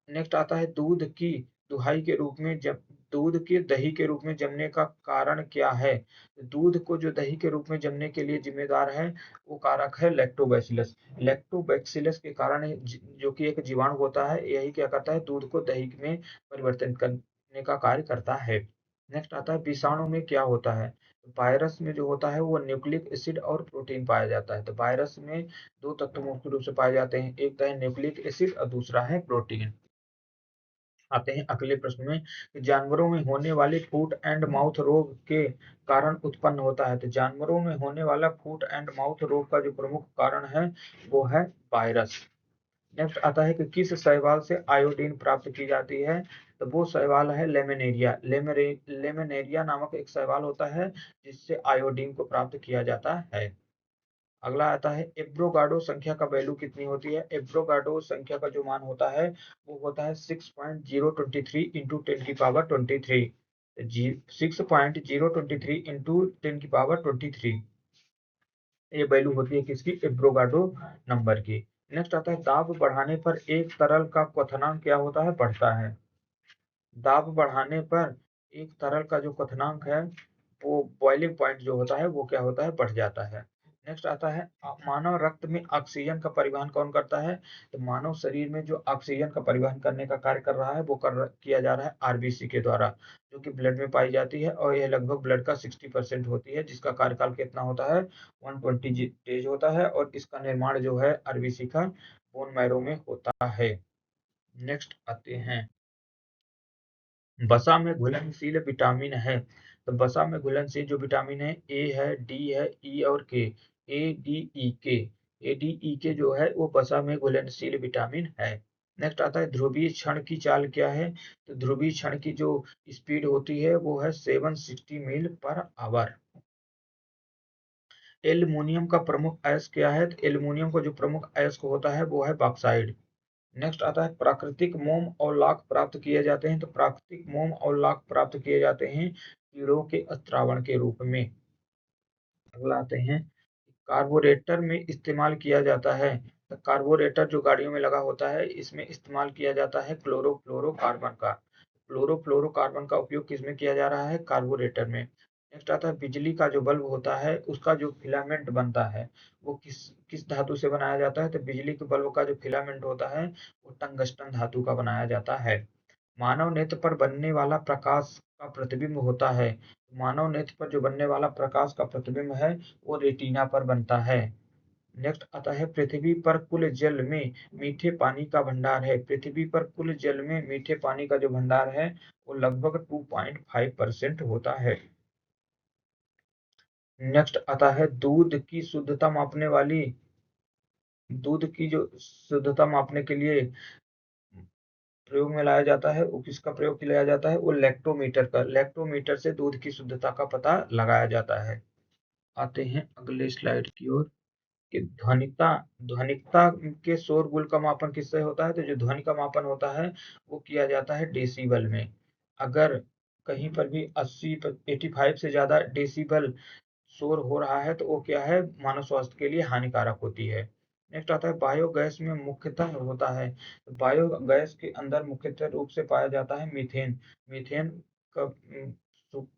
नेक्स्ट आता है दूध की दुहाई के रूप में जब दूध के दही के रूप में जमने का कारण क्या है। दूध को जो दही के रूप में जमने के लिए जिम्मेदार है वो कारक है लैक्टोबैसिलस। लैक्टोबैसिलस के कारण जो कि एक जीवाणु होता है, यही क्या करता है, दूध को दही में परिवर्तन करने का कार्य करता है। नेक्स्ट आता है विषाणु में क्या होता है। वायरस में जो होता है वो न्यूक्लिक एसिड और प्रोटीन पाया जाता है। तो वायरस में दो तत्व मुख्य रूप से पाए जाते हैं, एक तो है न्यूक्लिक एसिड और दूसरा है प्रोटीन। आते हैं अगले प्रश्न में कि जानवरों में होने वाले फुट एंड माउथ रोग के कारण उत्पन्न होता है। तो जानवरों में होने वाला फुट एंड माउथ रोग का जो प्रमुख कारण है वो है वायरस। नेक्स्ट आता है कि किस शैवाल से आयोडीन प्राप्त की जाती है। तो वो शैवाल है लेमिनेरिया। लेमिनेरिया नामक एक शैवाल होता है जिससे आयोडीन को प्राप्त किया जाता है। अगला आता है एवोगाड्रो संख्या का वैल्यू कितनी होती है। एवोगाड्रो संख्या का जो मान होता है वो होता है 6.023 इंटू 10 की पावर 23। 6.023 इंटू 10 की पावर 23 ये वैल्यू होती है किसकी, एवोगाड्रो नंबर की। नेक्स्ट आता है दाब बढ़ाने पर एक तरल का क्वथनांक क्या होता है, बढ़ता है। दाब बढ़ाने पर एक तरल का जो क्वथनांक है वो बॉइलिंग पॉइंट जो होता है वो क्या होता है, बढ़ जाता है। नेक्स्ट आता है मानव रक्त में ऑक्सीजन का परिवहन कौन करता है। तो मानव शरीर में जो ऑक्सीजन का परिवहन करने का कार्य कर रहा है वो किया जा रहा है आरबीसी के द्वारा, जो कि ब्लड में पाई जाती है और यह लगभग ब्लड का 60% होती है, जिसका कार्यकाल कितना होता है, 120 डेज होता है, और इसका निर्माण जो है आरबीसी का बोन मैरो में होता है। नेक्स्ट आते हैं वसा में घुलनशील विटामिन है। तो वसा में घुलनशील जो विटामिन है ए है, डी है, ई और के। ए डी ई के, ए डी ई के जो है वो वसा में घुलनशील विटामिन है। नेक्स्ट आता है ध्रुवीय क्षण की चाल क्या है। तो ध्रुवीय क्षण की जो स्पीड होती है वो है 760 मील पर आवर। एल्युमिनियम का प्रमुख अयस्क क्या है। तो एल्युमिनियम का जो प्रमुख अयस्क होता है वो है बॉक्साइड। नेक्स्ट आता है प्राकृतिक मोम और लाख प्राप्त किए जाते हैं। तो प्राकृतिक मोम और लाख प्राप्त किए जाते हैं कीड़ों के अत्रावण के रूप में। अगला आते हैं कार्बोरेटर में इस्तेमाल किया जाता है। तो कार्बोरेटर जो गाड़ियों में लगा होता है इसमें इस्तेमाल किया जाता है क्लोरोफ्लोरोकार्बन का। क्लोरोफ्लोरोकार्बन का उपयोग किसमें किया जा रहा है? कार्बोरेटर में। नेक्स्ट आता है बिजली का जो बल्ब होता है उसका जो फिलामेंट बनता है वो किस किस धातु से बनाया जाता है? तो बिजली के बल्ब का जो फिलामेंट होता है वो टंगस्टन धातु का बनाया जाता है। मानव नेत्र पर बनने वाला प्रकाश का प्रतिबिंब होता है। मानव नेत्र पर जो बनने वाला प्रकाश का प्रतिबिंब है वो रेटिना पर बनता है। नेक्स्ट आता है पृथ्वी पर कुल जल में मीठे पानी का भंडार है। पृथ्वी पर कुल जल में मीठे पानी का जो भंडार है वो लगभग 2.5% होता है। नेक्स्ट आता है दूध की जो शुद्धता मापने के लिए प्रयोग में लाया जाता है वो किसका प्रयोग किया जाता है? वो लैक्टोमीटर से दूध की शुद्धता का पता लगाया जाता है। आते हैं अगले स्लाइड की ओर कि ध्वनिकता ध्वनिकता के शोरगुल का मापन किससे होता है? तो जो ध्वनि का मापन होता है वो किया जाता है डेसिबल में। अगर कहीं पर भी 85 से ज्यादा डेसिबल शोर हो रहा है तो वो क्या है? मानव स्वास्थ्य के लिए हानिकारक होती है। नेक्स्ट आता है बायोगैस में मुख्यतः होता है। बायोगैस के अंदर मुख्यतः रूप से पाया जाता है मीथेन। मीथेन का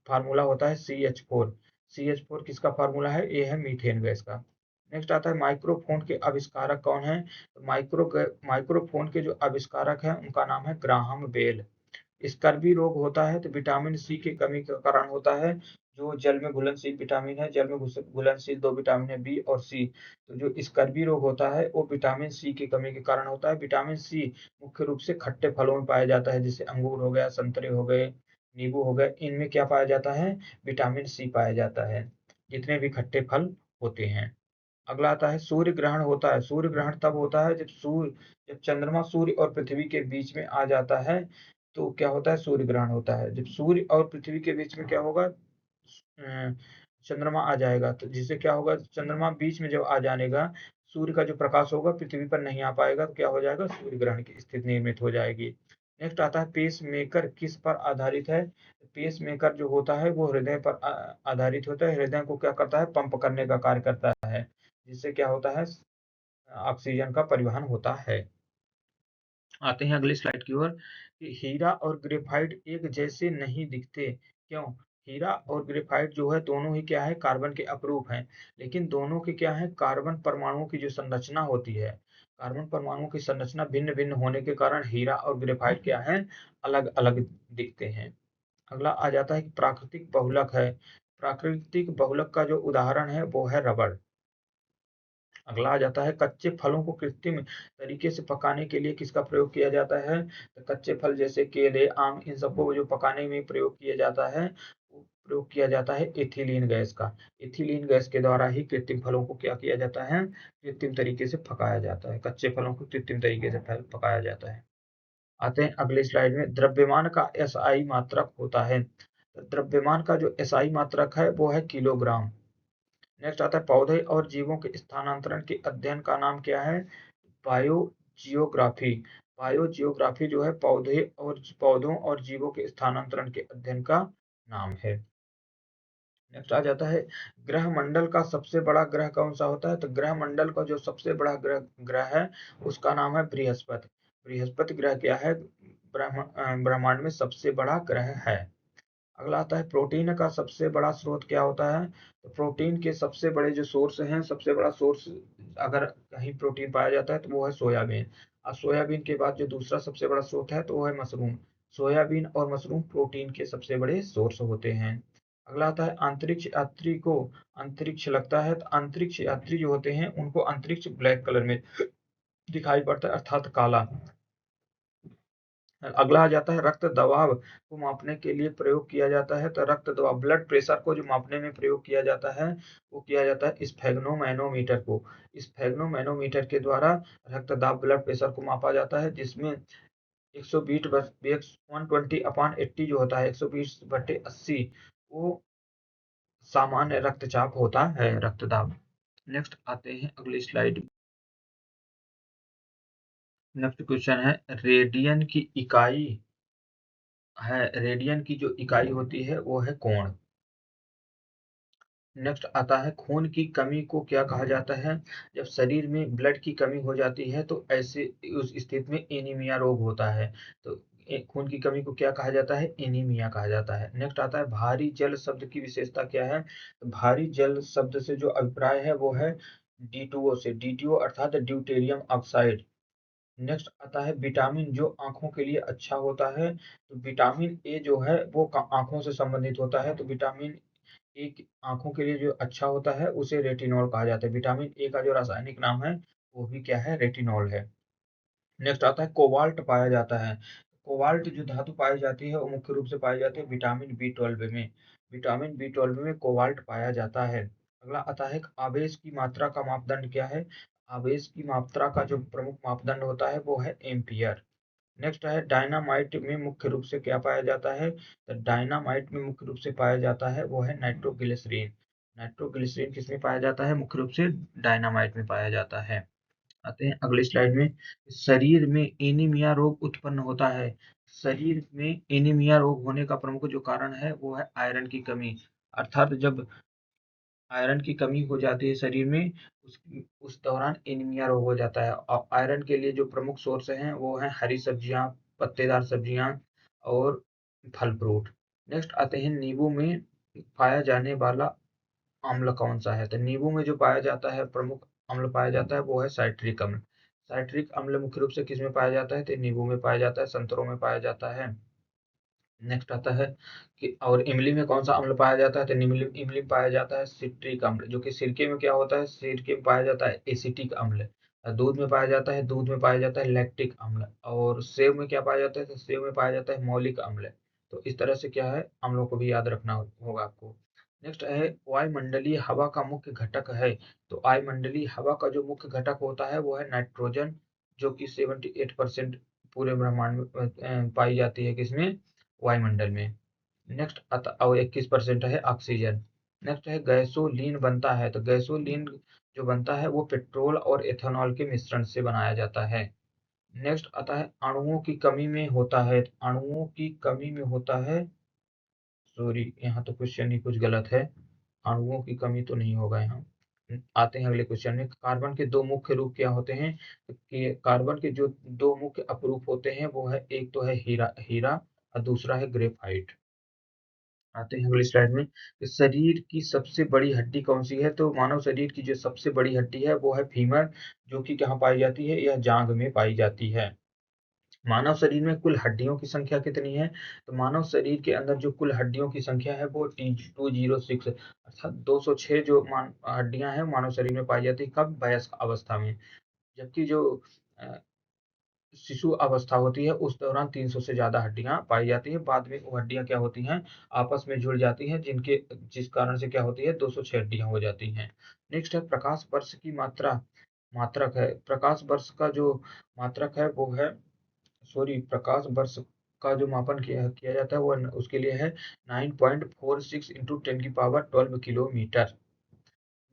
फार्मूला होता है CH4। CH4 किसका फार्मूला है? ये है मीथेन गैस का। नेक्स्ट आता है माइक्रोफोन के आविष्कारक कौन है? तो माइक्रोफोन के जो आविष्कारक हैं उनका नाम है ग्राहम बेल। स्कर्वी रोग होता है तो विटामिन सी की कमी के कारण होता है। जो जल में घुलनशील विटामिन है, जल में घुलनशील दो विटामिन है बी और सी। तो जो स्कर्वी रोग होता है वो विटामिन सी की कमी के कारण होता है। विटामिन सी मुख्य रूप से खट्टे फलों में पाया जाता है, जैसे अंगूर हो गया, संतरे हो गए, नींबू हो गए। इनमें क्या पाया जाता है? विटामिन सी पाया जाता है, जितने भी खट्टे फल होते हैं। अगला आता है सूर्य ग्रहण होता है। सूर्य ग्रहण तब होता है जब चंद्रमा सूर्य और पृथ्वी के बीच में आ जाता है तो क्या होता है? सूर्य ग्रहण होता है। जब सूर्य और पृथ्वी के बीच में क्या होगा? चंद्रमा आ जाएगा तो जिससे क्या होगा? चंद्रमा बीच में जब आ जानेगा, सूर्य का जो प्रकाश होगा पृथ्वी पर नहीं आ पाएगा तो क्या हो जाएगा? सूर्य ग्रहण की स्थिति निर्मित हो जाएगी। नेक्स्ट आता है पेस मेकर किस पर आधारित है? पेस मेकर जो होता है वो हृदय पर आधारित होता है। हृदय को क्या करता है? पंप करने का कार्य करता है, जिससे क्या होता है? ऑक्सीजन का परिवहन होता है। आते हैं अगली स्लाइड की ओर कि हीरा और ग्रेफाइट एक जैसे नहीं दिखते। क्यों? हीरा और ग्रेफाइट जो है दोनों ही क्या है? कार्बन के अपरूप हैं, लेकिन दोनों के क्या है? कार्बन परमाणुओं की जो संरचना होती है, कार्बन परमाणुओं की संरचना भिन्न भिन्न होने के कारण हीरा और ग्रेफाइट क्या है? अलग अलग दिखते हैं। अगला आ जाता है कि प्राकृतिक बहुलक है। प्राकृतिक बहुलक का जो उदाहरण है वो है रबड़। अगला आ जाता है कच्चे फलों को कृत्रिम तरीके से पकाने के लिए किसका प्रयोग किया जाता है? तो कच्चे फल जैसे केले, आम, इन सबको जो पकाने में प्रयोग किया जाता है वो प्रयोग किया जाता है एथिलीन गैस का। एथिलीन गैस के द्वारा ही कृत्रिम फलों को क्या किया जाता है? कृत्रिम तरीके से पकाया जाता है। कच्चे फलों को कृत्रिम तरीके से पकाया जाता है। आते हैं अगले स्लाइड में द्रव्यमान का एसआई मात्रक होता है। तो द्रव्यमान का जो एसआई मात्रक है वो है किलोग्राम। नेक्स्ट आता है पौधे और जीवों के स्थानांतरण के अध्ययन का नाम क्या है? बायोजियोग्राफी। बायोजियोग्राफी जो है पौधों और जीवों के स्थानांतरण के अध्ययन का नाम है। नेक्स्ट आ जाता है ग्रह मंडल का सबसे बड़ा ग्रह कौन सा होता है? तो ग्रह मंडल का जो सबसे बड़ा ग्रह है उसका नाम है बृहस्पति। बृहस्पति ग्रह क्या है? ब्रह्मांड में सबसे बड़ा ग्रह है। अगला आता है प्रोटीन का सबसे बड़ा स्रोत क्या होता है? तो प्रोटीन के सबसे बड़े जो सोर्स हैं, सबसे बड़ा सोर्स अगर कहीं प्रोटीन पाया जाता है तो वो है सोयाबीन। और सोयाबीन के बाद जो दूसरा सबसे बड़ा स्रोत है तो वो है मशरूम। सोयाबीन और मशरूम प्रोटीन के सबसे बड़े सोर्स होते हैं। अगला आता है अंतरिक्ष यात्री को अंतरिक्ष लगता है। तो अंतरिक्ष यात्री जो होते हैं उनको अंतरिक्ष ब्लैक कलर में दिखाई पड़ता है, अर्थात काला। अगला आ जाता है रक्त दबाव को मापने के लिए प्रयोग किया जाता है। तो रक्त दबाव ब्लड प्रेशर को जो मापने में प्रयोग किया जाता है वो किया जाता है स्फेग्नोमैनोमीटर को। स्फेग्नोमैनोमीटर के द्वारा रक्त दाब ब्लड प्रेशर को मापा जाता है, जिसमें 120/120/80 जो होता है, 120/80 वो सामान्य रक्तचाप होता है, रक्तदाब। नेक्स्ट आते हैं अगली स्लाइड। नेक्स्ट क्वेश्चन है रेडियन की इकाई रेडियन की जो इकाई होती है वो है कोण। नेक्स्ट आता है खून की कमी को क्या कहा जाता है? जब शरीर में ब्लड की कमी हो जाती है तो ऐसे उस स्थिति में एनीमिया रोग होता है। तो खून की कमी को क्या कहा जाता है? एनीमिया कहा जाता है। नेक्स्ट आता है भारी जल शब्द की विशेषता क्या है? तो भारी जल शब्द से जो अभिप्राय है वो है D2O से, D2O अर्थात ड्यूटेरियम ऑक्साइड। नेक्स्ट आता है विटामिन जो आंखों के लिए अच्छा होता है, तो विटामिन ए जो है वो आंखों से संबंधित होता है, तो विटामिन ए आंखों के लिए जो अच्छा होता है उसे रेटिनॉल कहा जाता है। विटामिन ए का जो रासायनिक नाम है वो भी क्या है? रेटिनॉल है। नेक्स्ट आता है कोबाल्ट पाया जाता है। कोबाल्ट जो धातु पाई जाती है वो मुख्य रूप से पाई जाती है विटामिन B12 में। विटामिन B12 में कोबाल्ट पाया जाता है। अगला आता है आवेश की मात्रा का मापदंड क्या है? आवेश की मात्रा का जो प्रमुख मापदंड होता है वो है एम्पियर। नेक्स्ट है डायनामाइट में मुख्य रूप से क्या पाया जाता है? तो डायनामाइट में मुख्य रूप से पाया जाता है वो है नाइट्रोग्लिसरीन। नाइट्रोग्लिसरीन किसमें पाया जाता है? मुख्य रूप से डायनामाइट में पाया जाता है। आते हैं अगली स्लाइड में। शरीर में एनीमिया रोग उत्पन्न होता है। शरीर में एनीमिया रोग होने का प्रमुख जो कारण है वो है आयरन की कमी। अर्थात जब आयरन की कमी हो जाती है शरीर में उस दौरान एनीमिया रोग हो जाता है। और आयरन के लिए जो प्रमुख सोर्स हैं वो हैं हरी सब्जियां, पत्तेदार सब्जियां और फल फ्रूट। नेक्स्ट आते हैं नींबू में पाया जाने वाला अम्ल कौन सा है? तो नींबू में जो पाया जाता है प्रमुख अम्ल पाया जाता है वो है साइट्रिक अम्ल। साइट्रिक अम्ल मुख्य रूप से किसमें पाया जाता है? तो नींबू में पाया जाता है, संतरों में पाया जाता है। नेक्स्ट आता है कि और इमली में कौन सा अम्ल पाया जाता है? तो इमली इमली में पाया जाता है सिट्रिक अम्ल। जो कि सिरके में क्या होता है? सिरके में पाया जाता है एसिटिक अम्ल। दूध में पाया जाता है, दूध में पाया जाता है लैक्टिक अम्ल। और सेब में क्या पाया जाता है? तो सेब में पाया जाता है मौलिक अम्ल। तो इस तरह से क्या है, अम्लों को भी याद रखना होगा आपको। नेक्स्ट है वायुमंडलीय हवा का मुख्य घटक है। तो वायुमंडलीय हवा का जो मुख्य घटक होता है वो है नाइट्रोजन, जो कि 78% पूरे ब्रह्मांड में पाई जाती है। किसमें? वायुमंडल में। नेक्स्ट आता और 21% है ऑक्सीजन। नेक्स्ट है गैसोलीन बनता है। तो गैसोलीन जो बनता है वो पेट्रोल और एथेनॉल के मिश्रण से बनाया जाता है। नेक्स्ट आता है अणुओं की कमी में होता है। अणुओं की कमी में होता है, सॉरी यहाँ तो क्वेश्चन ही कुछ गलत है। अणुओं की कमी तो नहीं होगा यहाँ। आते हैं अगले क्वेश्चन में। कार्बन के दो मुख्य रूप क्या होते हैं? कि कार्बन के जो दो मुख्य अपरूप होते हैं वो है, एक तो है हीरा हीरा और दूसरा है ग्रेफाइट। आते हैं अगली स्लाइड में कि शरीर की सबसे बड़ी हड्डी कौन सी है? तो मानव शरीर की जो सबसे बड़ी हड्डी है वो है फीमर, जो कि कहाँ पाई जाती है? यह जांघ में पाई जाती है। मानव शरीर में कुल हड्डियों की संख्या कितनी है? तो मानव शरीर के अंदर जो कुल हड्डियों की संख्या है वो 206 अर्थात 206 जो हड्डियां हैं मानव शरीर में पाई जाती है। कब? वयस्क अवस्था में। जबकि जो अ, शिशु अवस्था होती है उस दौरान 300 से ज्यादा हड्डियां पाई जाती है। बाद में वो हड्डियां क्या होती हैं? आपस में जुड़ जाती हैं, जिस कारण से क्या होती है? 206 हड्डियां हो जाती हैं। नेक्स्ट है प्रकाश वर्ष की मात्रक है। प्रकाश वर्ष का जो मात्रक है वो है, सॉरी, प्रकाश वर्ष का जो मापन किया किया जाता है वो उसके लिए है 9.46 इंटू 10 की पावर 12 किलोमीटर।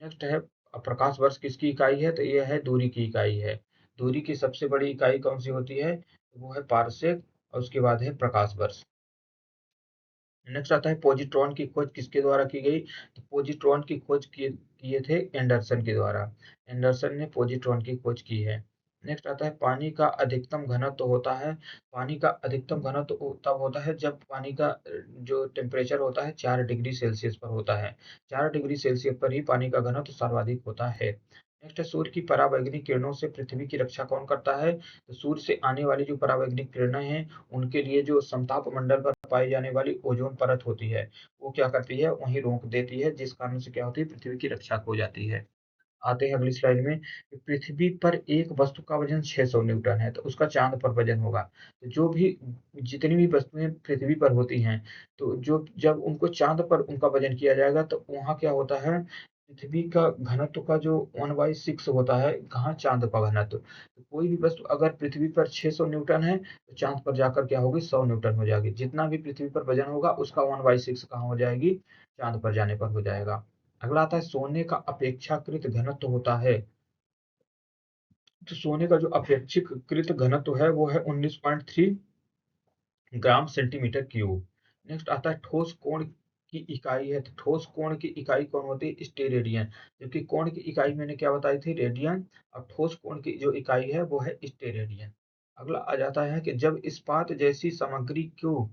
नेक्स्ट है प्रकाश वर्ष किसकी इकाई है? तो यह है दूरी की इकाई है। दूरी की सबसे बड़ी इकाई कौन सी होती है? तो वो है पारसेक और उसके बाद है प्रकाश वर्ष। नेक्स्ट आता है पॉजिट्रॉन की खोज किसके द्वारा की गई? तो पॉजिट्रॉन की खोज किए थे एंडरसन के द्वारा। एंडरसन ने पॉजिट्रॉन की खोज की है। नेक्स्ट आता है पानी का अधिकतम घनत्व होता है। पानी का अधिकतम घनत्व तब होता है जब पानी का जो टेम्परेचर होता है 4 डिग्री सेल्सियस पर होता है। 4 डिग्री सेल्सियस पर ही पानी का घनत्व सर्वाधिक होता है। नेक्स्ट है सूर्य की पराबैंगनी किरणों से पृथ्वी की रक्षा कौन करता है? तो सूर्य से आने वाली जो पराबैंगनी किरणें हैं उनके लिए जो समताप मंडल पर पाई जाने वाली ओजोन परत होती है वो क्या करती है? वहीं रोक देती है, जिस कारण से क्या होती है? पृथ्वी की रक्षा हो जाती है। आते हैं अगली स्लाइड में कि पृथ्वी पर एक वस्तु का वजन 600 न्यूटन है तो उसका चांद पर वजन होगा। तो जो भी जितनी भी वस्तुएं पृथ्वी पर होती हैं तो जो जब उनको चांद पर उनका वजन किया जाएगा तो वहाँ क्या होता है? पृथ्वी का घनत्व का जो 1/6 होता है कहाँ? चांद का घनत्व। तो कोई भी वस्तु अगर पृथ्वी पर 600 न्यूटन है तो चांद पर जाकर क्या होगी? 100 न्यूटन हो जाएगी। जितना भी पृथ्वी पर वजन होगा उसका 1/6 कहाँ हो जाएगी? चांद पर जाने पर हो जाएगा। अगला आता है सोने का अपेक्षाकृत घनत्व होता है। तो सोने का जो अपेक्षाकृत घनत्व है वो है 19.3 ग्राम सेंटीमीटर क्यूब। नेक्स्ट आता है ठोस कोण की इकाई है। तो ठोस कोण की इकाई कौन होती है? स्टेरेडियन। जबकि कोण की इकाई मैंने क्या बताई थी? रेडियन। और ठोस कोण की जो इकाई है वो है स्टेरेडियन। अगला आ जाता है कि जब इस्पात जैसी सामग्री को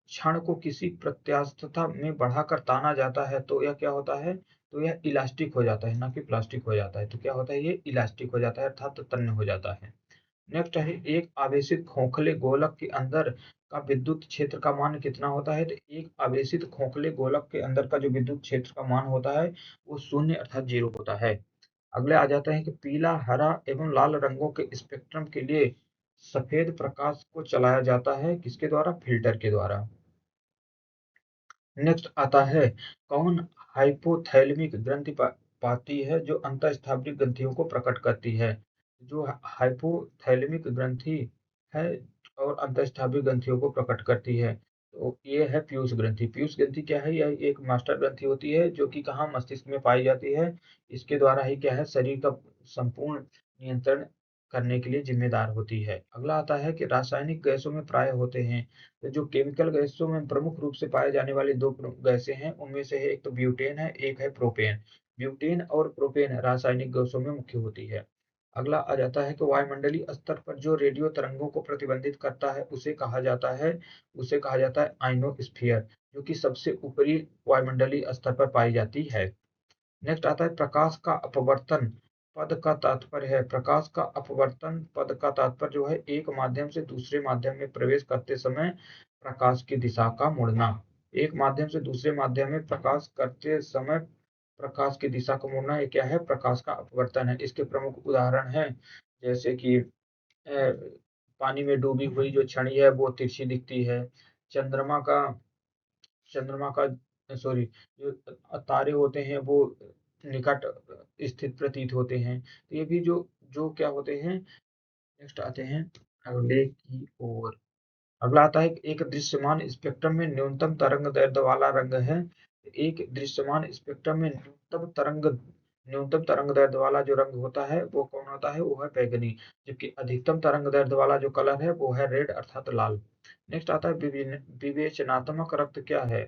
क्षण को किसी प्रत्यास्थता में बढ़ाकर ताना जाता है तो यह क्या होता है? तो यह इलास्टिक हो जाता है, ना कि प्लास्टिक हो जाता है। तो क्या होता है? ये इलास्टिक हो जाता है अर्थात तन्य हो जाता है। नेक्स्ट है एक आवेशित खोखले गोलक के अंदर का विद्युत क्षेत्र का मान कितना होता है? तो एक आवेशित खोखले गोलक के अंदर का जो विद्युत क्षेत्र का मान होता है वो 0 अर्थात 0 होता है। अगले आ जाते हैं कि पीला, हरा एवं लाल रंगों के स्पेक्ट्रम के लिए सफेद प्रकाश को चलाया जाता है किसके द्वारा? फ़िल्टर के द्वारा। नेक्स्ट आता है कौन हाइपोथैलेमिक ग्रंथि पाती है जो अंतःस्रावी ग्रंथियों को प्रकट करती है? जो हाइपोथैलेमिक ग्रंथि है और अंतःस्रावी ग्रंथियों को प्रकट करती है तो ये है पीयूष ग्रंथि। पीयूष ग्रंथि क्या है? यह एक मास्टर ग्रंथि होती है जो कि कहाँ मस्तिष्क में पाई जाती है। इसके द्वारा ही क्या है शरीर का संपूर्ण नियंत्रण करने के लिए जिम्मेदार होती है। अगला आता है कि रासायनिक गैसों में प्राय होते हैं। तो जो केमिकल गैसों में प्रमुख रूप से पाए जाने वाली दो गैसें हैं उनमें से है एक तो ब्यूटेन है, एक है प्रोपेन। ब्यूटेन और प्रोपेन रासायनिक गैसों में मुख्य होती है। अगला आ जाता है कि वायुमंडलीय स्तर पर जो रेडियो तरंगों को प्रतिबंधित करता है उसे कहा जाता है आइनोस्फीयर, जो कि सबसे ऊपरी वायुमंडलीय स्तर पर पाई जाती है। नेक्स्ट आता है प्रकाश का अपवर्तन पद का तात्पर्य है। प्रकाश का अपवर्तन पद का तात्पर्य जो है एक माध्यम से दूसरे माध्यम में प्रवेश करते समय प्रकाश की दिशा का मुड़ना। एक माध्यम से दूसरे माध्यम में प्रकाश करते समय प्रकाश की दिशा को मुड़ना ये क्या है? प्रकाश का अपवर्तन है। इसके प्रमुख उदाहरण हैं जैसे कि पानी में डूबी हुई जो छड़ी है वो तिरछी दिखती है। चंद्रमा का चंद्रमा का सॉरी जो तारे होते हैं वो निकट स्थित प्रतीत होते हैं। तो ये भी जो जो क्या होते हैं। नेक्स्ट आते हैं अगले की ओर। अगला आता है एक दृश्यमान स्पेक्ट्रम में न्यूनतम तरंग दैर्ध्य वाला रंग है। एक दृश्यमान स्पेक्ट्रम में न्यूनतम तरंग दैर्ध्य वाला जो रंग होता है वो कौन होता है? वो है बैंगनी। जबकि अधिकतम तरंग दैर्ध्य वाला जो कलर है वो है रेड अर्थात लाल। नेक्स्ट आता है विवेचनात्मक रक्त क्या है?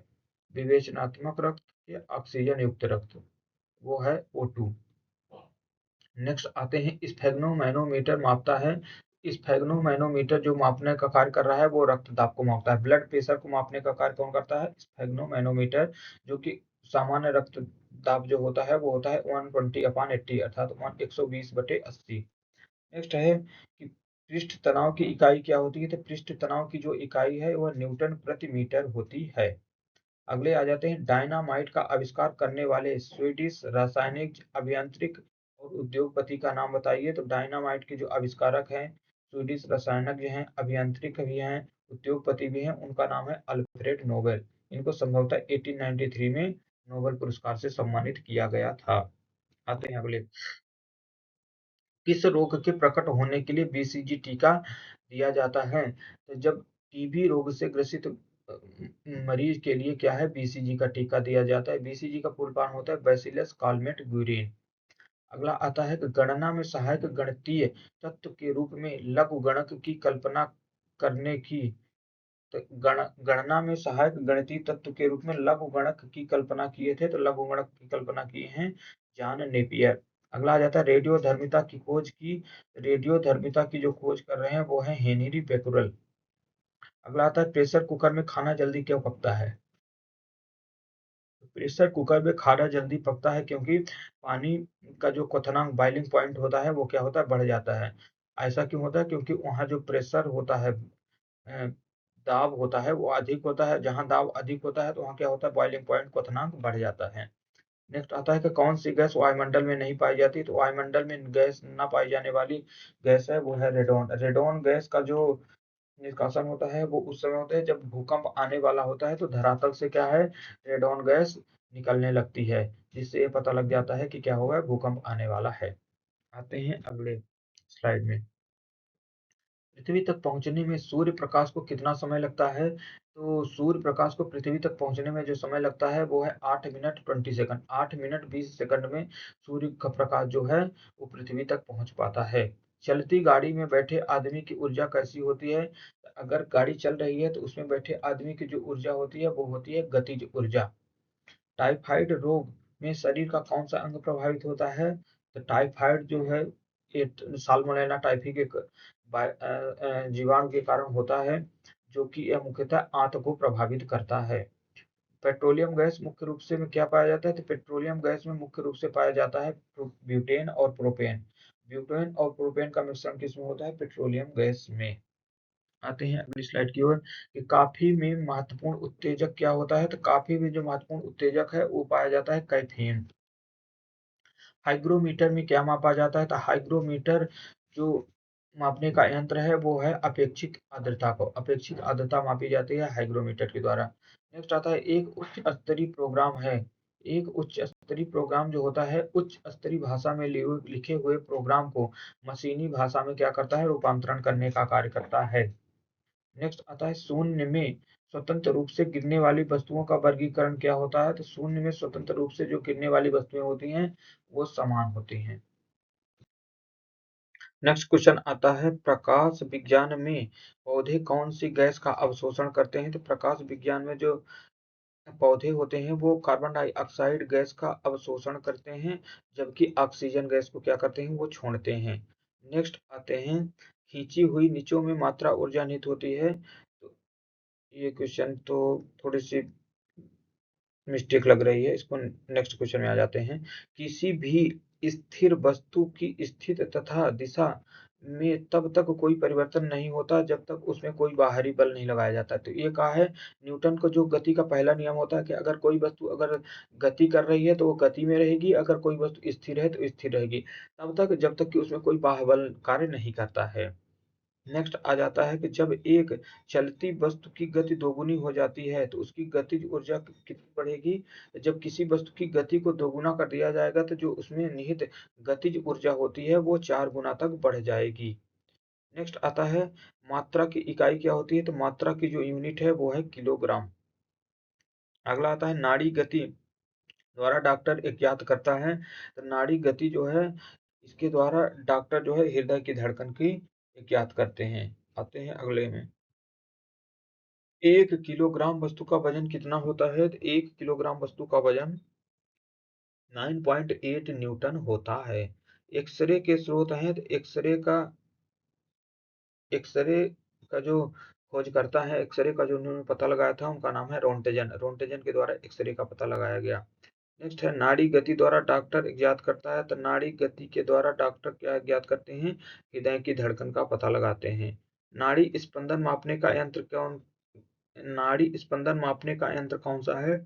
विवेचनात्मक रक्त या ऑक्सीजन युक्त रक्त वो है O2। नेक्स्ट आते हैं स्फेग्नोमैनोमीटर मापता है। स्फेग्नोमैनोमीटर जो मापने का कार्य कर रहा है वो रक्त दाब को मापता है। ब्लड प्रेशर को मापने का कार्य कौन करता है? स्फेग्नोमैनोमीटर, जो कि सामान्य रक्त दाब जो होता है वो होता है 120/80 अर्थात 120/80। नेक्स्ट है कि पृष्ठ तनाव की इकाई क्या होती है? तो पृष्ठ तनाव की जो इकाई है वह न्यूटन प्रति मीटर होती है। अगले आ जाते हैं डायनामाइट का आविष्कार करने वाले स्वीडिश रासायनिक अभियांत्रिक और उद्योगपति का नाम बताइए। तो डायनामाइट के जो आविष्कारक हैं स्वीडिश रसायनज्ञ हैं, अभियांत्रिक भी हैं, उद्योगपति भी हैं, उनका नाम है अल्फ्रेड नोबेल। इनको संभवतः 1893 में नोबेल पुरस्कार से सम्मानित किया गया था। आते हैं अगले। किस रोग के प्रकट होने के लिए बीसीजी टीका दिया जाता है? तो जब टीबी रोग से ग्रसित मरीज के लिए क्या है? बीसीजी का टीका दिया जाता है। बीसीजी का फुल फॉर्म होता है बैसिलस कालमेट ग्यूरिन। अगला आता है कि गणना में सहायक गणितीय तत्व के रूप में लघुगणक की कल्पना करने की तो गणना में सहायक गणितीय तत्व के रूप में लघुगणक की कल्पना किए थे। तो लघुगणक की कल्पना किए हैं जॉन नेपियर। अगला आ जाता है रेडियोधर्मिता की जो खोज कर रहे हैं वो है हेनरी बेकुरल। अगला आता है प्रेशर कुकर में खाना जल्दी क्यों पकता है? प्रेशर कुकर में खाना जल्दी पकता है क्योंकि पानी का जो क्वथनांक बॉइलिंग पॉइंट होता है वो क्या होता है? बढ़ जाता है। ऐसा क्यों होता है? क्योंकि वहाँ जो प्रेशर होता है अ, दाब होता है वो अधिक होता है। जहाँ दाब अधिक होता है तो वहाँ क्या होता है? बॉइलिंग पॉइंट क्वथनांक बढ़ जाता है। नेक्स्ट आता है कि कौन सी गैस वायुमंडल में नहीं पाई जाती? तो वायुमंडल में गैस ना पाई जाने वाली गैस है वो है रेडॉन। रेडॉन गैस का जो निष्कासन होता है वो उस समय होता है जब भूकंप आने वाला होता है तो धरातल से क्या है? रेडॉन गैस निकलने लगती है, जिससे ये पता लग जाता है कि क्या होगा? भूकंप आने वाला है। आते हैं अगले स्लाइड में। पृथ्वी तक पहुंचने में सूर्य प्रकाश को कितना समय लगता है? तो सूर्य प्रकाश को पृथ्वी तक पहुंचने में जो समय लगता है वो है 8 मिनट 20 सेकंड। 8 मिनट 20 सेकंड में सूर्य का प्रकाश जो है वो पृथ्वी तक पहुंच पाता है। चलती गाड़ी में बैठे आदमी की ऊर्जा कैसी होती है? अगर गाड़ी चल रही है तो उसमें बैठे आदमी की जो ऊर्जा होती है वो होती है गतिज ऊर्जा। टाइफाइड रोग में शरीर का कौन सा अंग प्रभावित होता है? तो टाइफाइड जो है ये साल्मोनेला टाइफी के जीवाणु के कारण होता है, जो कि यह मुख्यतः आंत को प्रभावित करता है। पेट्रोलियम गैस मुख्य रूप से में क्या पाया जाता है? तो पेट्रोलियम गैस में मुख्य रूप से पाया जाता है ब्यूटेन और प्रोपेन। ब्यूटेन और प्रोपेन का मिश्रण किसमें होता है? पेट्रोलियम गैस में। आते हैं अगली स्लाइड की ओर कि कॉफी में महत्वपूर्ण उत्तेजक क्या होता है? तो कॉफी में जो महत्वपूर्ण उत्तेजक है वो पाया जाता है कैफीन। हाइग्रोमीटर में क्या मापा जाता है? तो हाइग्रोमीटर जो मापने का यंत्र है वो है अपेक्षित आर्द्रता को, अपेक्षित आर्द्रता मापी जाती है हाइग्रोमीटर के द्वारा। नेक्स्ट आता है एक उच्च स्तरीय प्रोग्राम है। एक उच्च स्तरीय प्रोग्राम जो होता है उच्च स्तरीय भाषा में लिखे हुए प्रोग्राम को मशीनी भाषा में क्या करता है? रूपांतरण करने का कार्य करता है। नेक्स्ट आता है शून्य में स्वतंत्र रूप से गिरने वाली वस्तुओं का वर्गीकरण क्या होता है? तो शून्य में स्वतंत्र रूप से जो गिरने वाली वस्तुएं होती हैं वो समान होती हैं। नेक्स्ट क्वेश्चन आता है प्रकाश विज्ञान में पौधे कौन सी गैस का अवशोषण करते हैं? तो प्रकाश विज्ञान में जो पौधे होते हैं वो कार्बन डाइऑक्साइड गैस का अवशोषण करते हैं, जबकि ऑक्सीजन गैस को क्या करते हैं? वो छोड़ते हैं। नेक्स्ट आते हैं खींची हुई निचों में मात्रा ऊर्जा निहित होती है। तो ये क्वेश्चन तो थोड़ी सी मिस्टेक लग रही है, इसको नेक्स्ट क्वेश्चन में आ जाते हैं। किसी भी स्थिर वस्तु की स्थिति तथा दिशा में तब तक कोई परिवर्तन नहीं होता जब तक उसमें कोई बाहरी बल नहीं लगाया जाता। तो ये कहा है न्यूटन को जो गति का पहला नियम होता है कि अगर कोई वस्तु अगर गति कर रही है तो वो गति में रहेगी, अगर कोई वस्तु स्थिर है तो स्थिर रहेगी तब तक जब तक कि उसमें कोई बाह्य बल कार्य नहीं करता है। नेक्स्ट आ जाता है कि जब एक चलती वस्तु की गति दोगुनी हो जाती है तो उसकी गतिज ऊर्जा कितनी बढ़ेगी? जब किसी वस्तु की गति को दोगुना कर दिया जाएगा तो जो उसमें निहित गतिज ऊर्जा होती है वो 4 गुना तक बढ़ जाएगी। नेक्स्ट आता है मात्रा की इकाई क्या होती है? तो मात्रा की जो यूनिट है वो है किलोग्राम। अगला आता है नाड़ी गति द्वारा डॉक्टर ज्ञात करता है। तो नाड़ी गति जो है इसके द्वारा डॉक्टर जो है हृदय की धड़कन की ज्ञात करते हैं। आते हैं अगले में 1 किलोग्राम वस्तु का वजन कितना होता है? तो 1 किलोग्राम वस्तु का वजन 9.8 न्यूटन होता है। एक्सरे के स्रोत हैं तो एक्सरे का जो खोज करता है, एक्सरे का जो उन्होंने पता लगाया था उनका नाम है रोंटेजन। रोंटेजन के द्वारा एक्सरे का पता लगाया गया। नेक्स्ट है नाड़ी गति द्वारा डॉक्टर ज्ञात करता है। तो नाड़ी गति के द्वारा डॉक्टर क्या ज्ञात करते हैं? हृदय की धड़कन का पता लगाते हैं। नाड़ी स्पंदन मापने का यंत्र कौन नाड़ी स्पंदन मापने का यंत्र कौन सा है?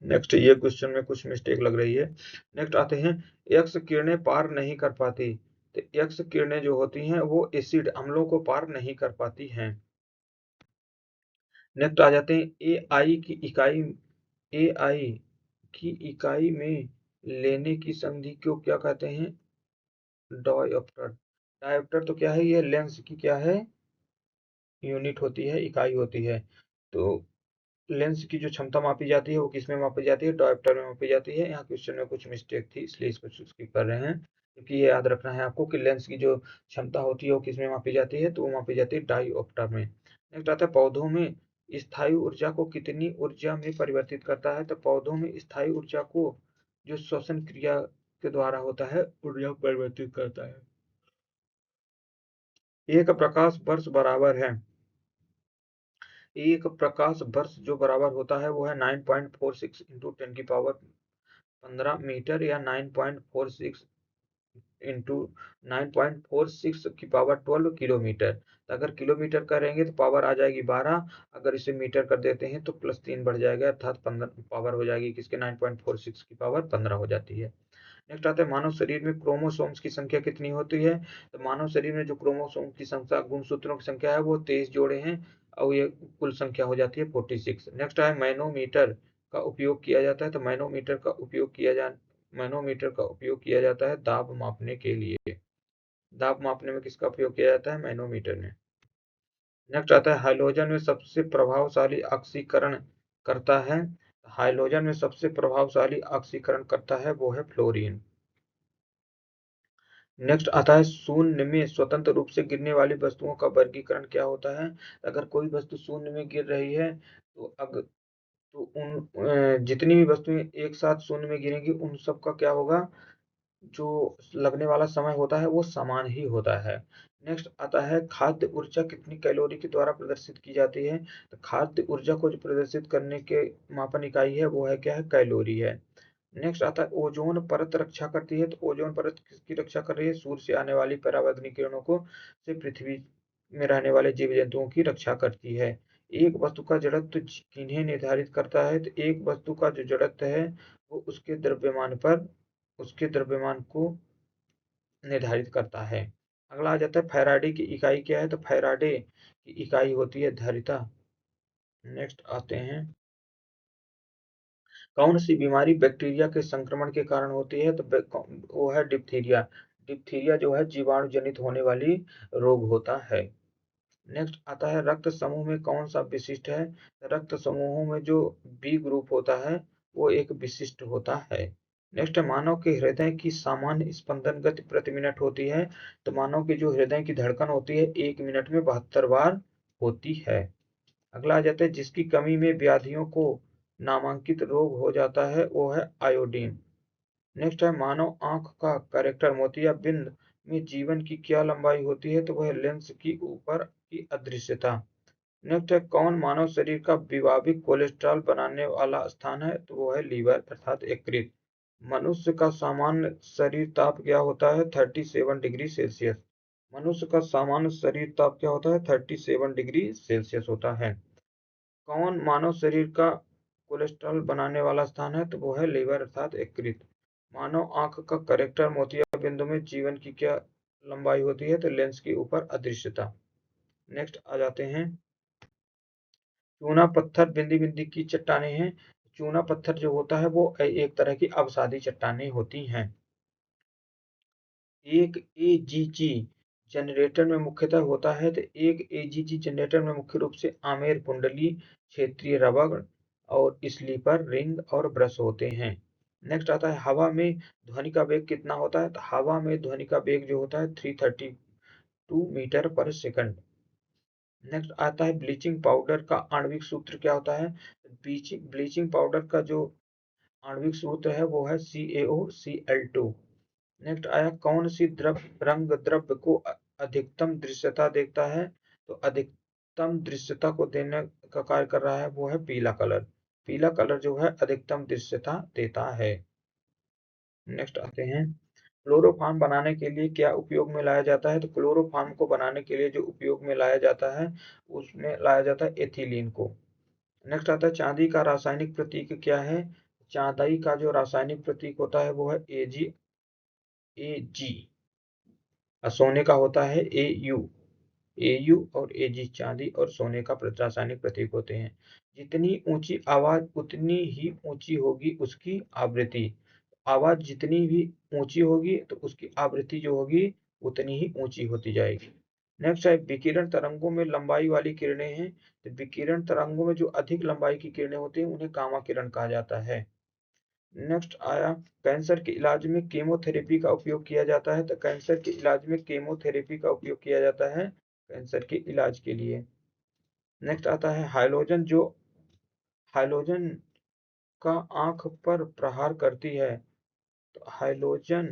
नेक्स्ट ये क्वेश्चन में कुछ मिस्टेक लग रही है। नेक्स्ट आते हैं एक्स किरणें पार नहीं कर पाती। तो एक्स किरणें जो होती हैं वो एसिड अम्लों को पार नहीं कर पाती हैं। नेक्स्ट आ जाते हैं ए आई की इकाई में लेने की संधि को क्या कहते हैं? डायोप्टर। डायोप्टर तो क्या है? ये लेंस की क्या है? यूनिट होती है, इकाई होती है। तो लेंस की जो क्षमता मापी जाती है वो किसमें मापी जाती है? डायोप्टर में मापी जाती है। यहाँ क्वेश्चन में कुछ मिस्टेक थी इसलिए इसको स्किप कर रहे हैं, क्योंकि ये याद रखना है आपको कि लेंस की जो क्षमता होती है वो किसमें मापी जाती है? तो वो मापी जाती है डायोप्टर में। नेक्स्ट आता है पौधों में स्थायी ऊर्जा को कितनी ऊर्जा में परिवर्तित करता है? तो पौधों में स्थायी ऊर्जा को जो श्वसन क्रिया के द्वारा होता है ऊर्जा परिवर्तित करता है। एक प्रकाश वर्ष बराबर है एक प्रकाश वर्ष जो बराबर होता है वो है 9.46 इंटू 10 की पावर 15 मीटर या 9.46 इंटू 9.46 की पावर 12 किलोमीटर। तो अगर किलोमीटर करेंगे तो पावर आ जाएगी 12, अगर इसे मीटर कर देते हैं तो +3 बढ़ जाएगा अर्थात 15 पावर हो जाएगी किसके? 9.46 की पावर 15 हो जाती है। नेक्स्ट आता है मानव शरीर में क्रोमोसोम्स की संख्या कितनी होती है? तो मानव शरीर में जो क्रोमोसोम की संख्या गुणसूत्रों की संख्या है वो 23 जोड़े हैं और ये कुल संख्या हो जाती है 46। नेक्स्ट है मैनोमीटर का उपयोग किया जाता है। तो मैनोमीटर का उपयोग किया जाता है दाब मापने के लिए। दाब मापने में किसका उपयोग किया जाता है? मैनोमीटर में। नेक्स्ट आता है हाइड्रोजन में सबसे प्रभावशाली ऑक्सीकरण करता है। हाइड्रोजन में सबसे प्रभावशाली ऑक्सीकरण करता है वो है फ्लोरीन। नेक्स्ट आता है शून्य में स्वतंत्र रूप से गिरने वाली वस्तुओं का वर्गीकरण क्या होता है? अगर कोई वस्तु शून्य में गिर रही है तो उन जितनी भी वस्तुएं एक साथ शून्य में गिरेंगी उन सब का क्या होगा? जो लगने वाला समय होता है वो समान ही होता है। नेक्स्ट आता है खाद्य ऊर्जा कितनी कैलोरी के द्वारा प्रदर्शित की जाती है? तो खाद्य ऊर्जा को जो प्रदर्शित करने के मापन इकाई है वो है क्या है? कैलोरी है। नेक्स्ट आता है ओजोन परत रक्षा करती है, तो ओजोन परत किसकी रक्षा कर रही है? सूर्य से आने वाली पराबैंगनी किरणों को से पृथ्वी में रहने वाले जीव जंतुओं की रक्षा करती है। एक वस्तु का जड़त्व किन्हें निर्धारित करता है? तो एक वस्तु का जो जड़त्व है वो उसके द्रव्यमान को निर्धारित करता है। अगला आ जाता है फैराडे की इकाई क्या है? तो फैराडे की इकाई होती है धारिता। नेक्स्ट आते हैं कौन सी बीमारी बैक्टीरिया के संक्रमण के कारण होती है? तो वो है डिप्थीरिया। डिप्थीरिया जो है जीवाणु जनित होने वाली रोग होता है। नेक्स्ट आता है रक्त समूह में कौन सा विशिष्ट है? रक्त समूहों में जो बी ग्रुप होता है वो एक विशिष्ट होता है। नेक्स्ट मानव के हृदय की सामान्य स्पंदन गति प्रति मिनट होती है। तो मानव की जो हृदय की धड़कन होती है 1 मिनट में 72 बार होती है। अगला आ जाता है जिसकी कमी में व्याधियों को नामांकित रोग हो जाता है वो है आयोडीन। नेक्स्ट है मानव आंख का करेक्टर मोतियाबिंद में जीवन की क्या लंबाई होती है? तो वह लेंस की ऊपर की अदृश्यता। नेक्स्ट है कौन मानव शरीर का विभाविक कोलेस्ट्रॉल बनाने वाला स्थान है? तो वो है लीवर अर्थात यकृत। मनुष्य का सामान्य शरीर ताप क्या होता है? 37 डिग्री सेल्सियस। मनुष्य का सामान्य शरीर ताप क्या होता है? 37 डिग्री सेल्सियस होता है। कौन मानव शरीर का कोलेस्ट्रॉल बनाने वाला स्थान है? तो वो है लीवर अर्थात यकृत। मानव आंख का करेक्टर मोतियाबिंदु में जीवन की क्या लंबाई होती है? तो लेंस के ऊपर अदृश्यता। नेक्स्ट आ जाते हैं चूना पत्थर बिंदी बिंदी की चट्टानें हैं। चूना पत्थर जो होता है वो एक तरह की अवसादी चट्टानें होती हैं। एक एजीजी जनरेटर में मुख्यतः होता है तो एक एजीजी जनरेटर में मुख्य रूप से आमेर कुंडली, क्षेत्रीय रबड़ और स्लीपर रिंग और ब्रश होते हैं। नेक्स्ट आता है हवा में ध्वनि का वेग कितना होता है? तो हवा में ध्वनि का वेग जो होता है 332 मीटर पर सेकंड। नेक्स्ट आता है ब्लीचिंग पाउडर का आणविक सूत्र क्या होता है? ब्लीचिंग पाउडर का जो आणविक सूत्र है वो है CaOCl2। नेक्स्ट आया कौन सी रंग द्रव्य को अधिकतम दृश्यता देखता है? तो अधिकतम दृश्यता को देने का कार्य कर रहा है वो है पीला कलर। पीला कलर जो है अधिकतम दृश्यता देता है। नेक्स्ट आते हैं क्लोरोफॉर्म बनाने के लिए क्या उपयोग में लाया जाता है? तो क्लोरोफॉर्म को बनाने के लिए जो उपयोग में लाया जाता है उसमें लाया जाता है एथिलीन को। नेक्स्ट आता है चांदी का रासायनिक प्रतीक क्या है? चांदी का जो रासायनिक प्रतीक होता है वो है एजी। सोने का होता है एयू और एजी चांदी और सोने का रासायनिक प्रतीक होते हैं। जितनी ऊंची आवाज उतनी ही ऊंची होगी उसकी आवृत्ति। आवाज जितनी भी ऊंची होगी तो उसकी आवृत्ति जो होगी उतनी ही ऊंची होती जाएगी। नेक्स्ट है विकिरण तरंगों में लंबाई वाली किरणें हैं। तो विकिरण तरंगों में जो अधिक लंबाई की किरणें होती हैं उन्हें गामा किरण कहा जाता है। नेक्स्ट आया कैंसर के इलाज में केमोथेरेपी का उपयोग किया जाता है। तो कैंसर के इलाज में केमोथेरेपी का उपयोग किया जाता है कैंसर के इलाज के लिए। नेक्स्ट आता है हाइलोजन का आंख पर प्रहार करती है। तो हाइलोजन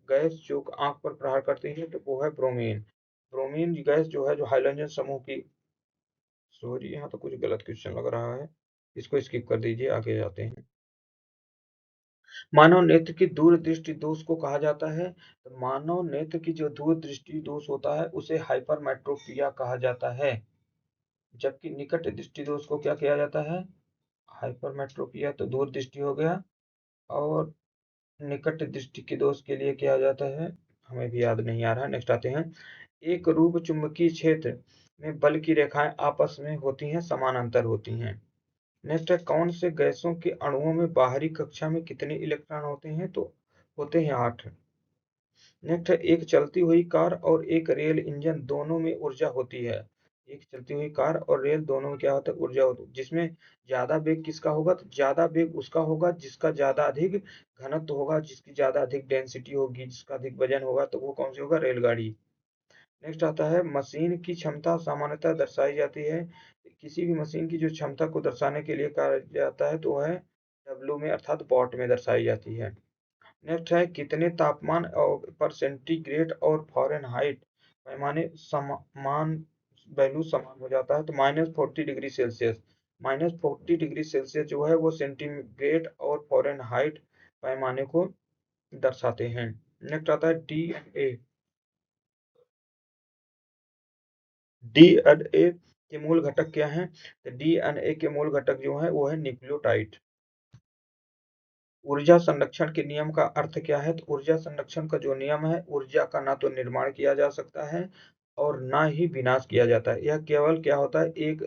गैस जो आंख पर प्रहार करती है तो वो है ब्रोमीन। ब्रोमीन गैस जो है जो हाइलोजन समूह की सॉरी यहाँ तो कुछ गलत क्वेश्चन लग रहा है, इसको स्किप कर दीजिए आगे जाते हैं। मानव नेत्र की दूरदृष्टि दोष को कहा जाता है। तो मानव नेत्र की जो दूरदृष्टि दोष होता है उसे हाइपरमेट्रोपिया कहा जाता है। जबकि निकट दृष्टि दोष को क्या किया जाता है? हाइपरमेट्रोपिया तो दूरदृष्टि हो गया और निकट दृष्टि के दोष के लिए किया जाता है हमें भी याद नहीं आ रहा। नेक्स्ट आते हैं एक रूप चुंबकीय क्षेत्र में बल की रेखाएं आपस में होती हैं समानांतर होती हैं। नेक्स्ट है कौन से गैसों के अणुओं में बाहरी कक्षा में कितने इलेक्ट्रॉन होते हैं? तो होते हैं 8। नेक्स्ट है एक चलती हुई कार और एक रेल इंजन दोनों में ऊर्जा होती है। एक चलती हुई कार और रेल दोनों में क्या होता है? ऊर्जा होती है। जिसमें ज्यादा वेग किसका होगा? तो ज्यादा वेग उसका होगा जिसका ज्यादा अधिक घनत्व होगा, जिसकी ज्यादा अधिक डेंसिटी होगी, जिसका अधिक वजन होगा, तो वो कौन सी होगा? रेलगाड़ी। नेक्स्ट आता है मशीन की क्षमता सामान्यतः दर्शाई जाती है। किसी भी मशीन की जो क्षमता को दर्शाने के लिए कहा जाता है तो वह डब्ल्यू में अर्थात वॉट में दर्शाई जाती है। नेक्स्ट है कितने तापमान पर सेंटीग्रेड और फ़ारेनहाइट पैमाने समान वैल्यू समान हो जाता है? तो -40 डिग्री सेल्सियस। -40 डिग्री सेल्सियस जो है वो सेंटीग्रेड और फ़ारेनहाइट पैमाने को दर्शाते हैं। नेक्स्ट आता है डीएनए। डीएनए के मूल घटक क्या हैं? तो डीएनए के मूल घटक जो है वो है न्यूक्लियोटाइड। ऊर्जा संरक्षण के नियम का अर्थ क्या है? तो ऊर्जा संरक्षण का जो नियम है, ऊर्जा का ना तो निर्माण किया जा सकता है और ना ही विनाश किया जाता है। यह केवल क्या होता है, एक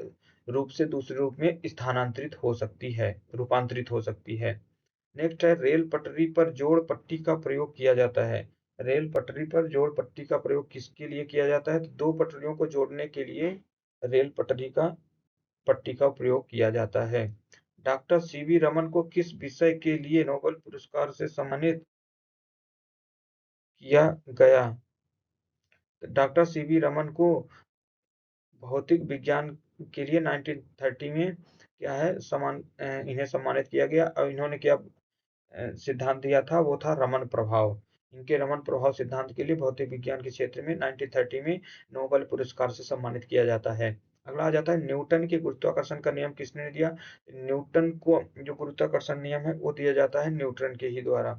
रूप से दूसरे रूप में स्थानांतरित हो सकती है, रूपांतरित हो सकती है। नेक्स्ट है रेल पटरी पर जोड़ पट्टी का प्रयोग किया जाता है। रेल पटरी पर जोड़ पट्टी का प्रयोग किसके लिए किया जाता है? तो दो पटरियों को जोड़ने के लिए रेल पट्टी का प्रयोग किया जाता है। डॉक्टर सीवी रमन को किस विषय के लिए नोबेल पुरस्कार से सम्मानित किया गया? डॉक्टर सीवी रमन को भौतिक विज्ञान के लिए 1930 में क्या है इन्हें सम्मानित किया गया और इन्होंने क्या सिद्धांत दिया था? वो था रमन प्रभाव। इनके रमन प्रभाव सिद्धांत के लिए भौतिक विज्ञान के क्षेत्र में 1930 में नोबेल पुरस्कार से सम्मानित किया जाता है। अगला आ जाता है न्यूटन के गुरुत्वाकर्षण का नियम किसने दिया? न्यूटन को जो गुरुत्वाकर्षण नियम है वो दिया जाता है न्यूटन के ही द्वारा।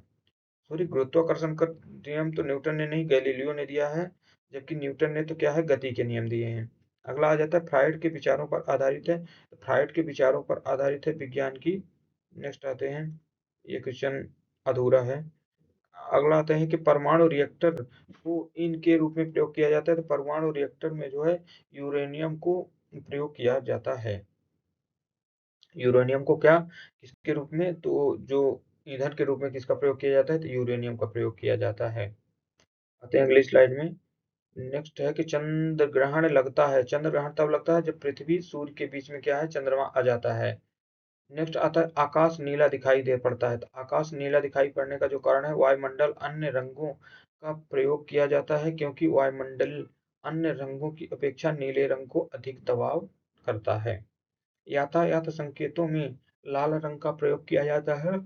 सॉरी, गुरुत्वाकर्षण का नियम तो न्यूटन ने नहीं, गैलीलियो ने दिया है, जबकि न्यूटन ने तो क्या है, गति के नियम दिए हैं। अगला आ जाता है फ्राइड के विचारों पर आधारित है। तो फ्राइड के विचारों पर आधारित है विज्ञान की। नेक्स्ट आते हैं, ये क्वेश्चन अधूरा है। अगला आता है कि परमाणु रिएक्टर को इनके रूप में प्रयोग किया जाता है। तो परमाणु रिएक्टर में जो है यूरेनियम को प्रयोग किया जाता है। यूरेनियम को क्या, किसके रूप में? तो जो ईंधन के रूप में किसका प्रयोग किया जाता है? तो यूरेनियम का प्रयोग किया जाता है। आते हैं अगली स्लाइड में। नेक्स्ट है कि चंद्र ग्रहण लगता है। चंद्र ग्रहण तब लगता है जब पृथ्वी सूर्य के बीच में क्या है, चंद्रमा आ जाता है। नेक्स्ट आता है आकाश नीला दिखाई दे पड़ता है। तो आकाश नीला दिखाई पड़ने का जो कारण है, वायुमंडल अन्य रंगों का प्रयोग किया जाता है, क्योंकि वायुमंडल अन्य रंगों की अपेक्षा नीले रंग को अधिक दबाव करता है। यातायात संकेतों में लाल रंग का प्रयोग किया जाता है,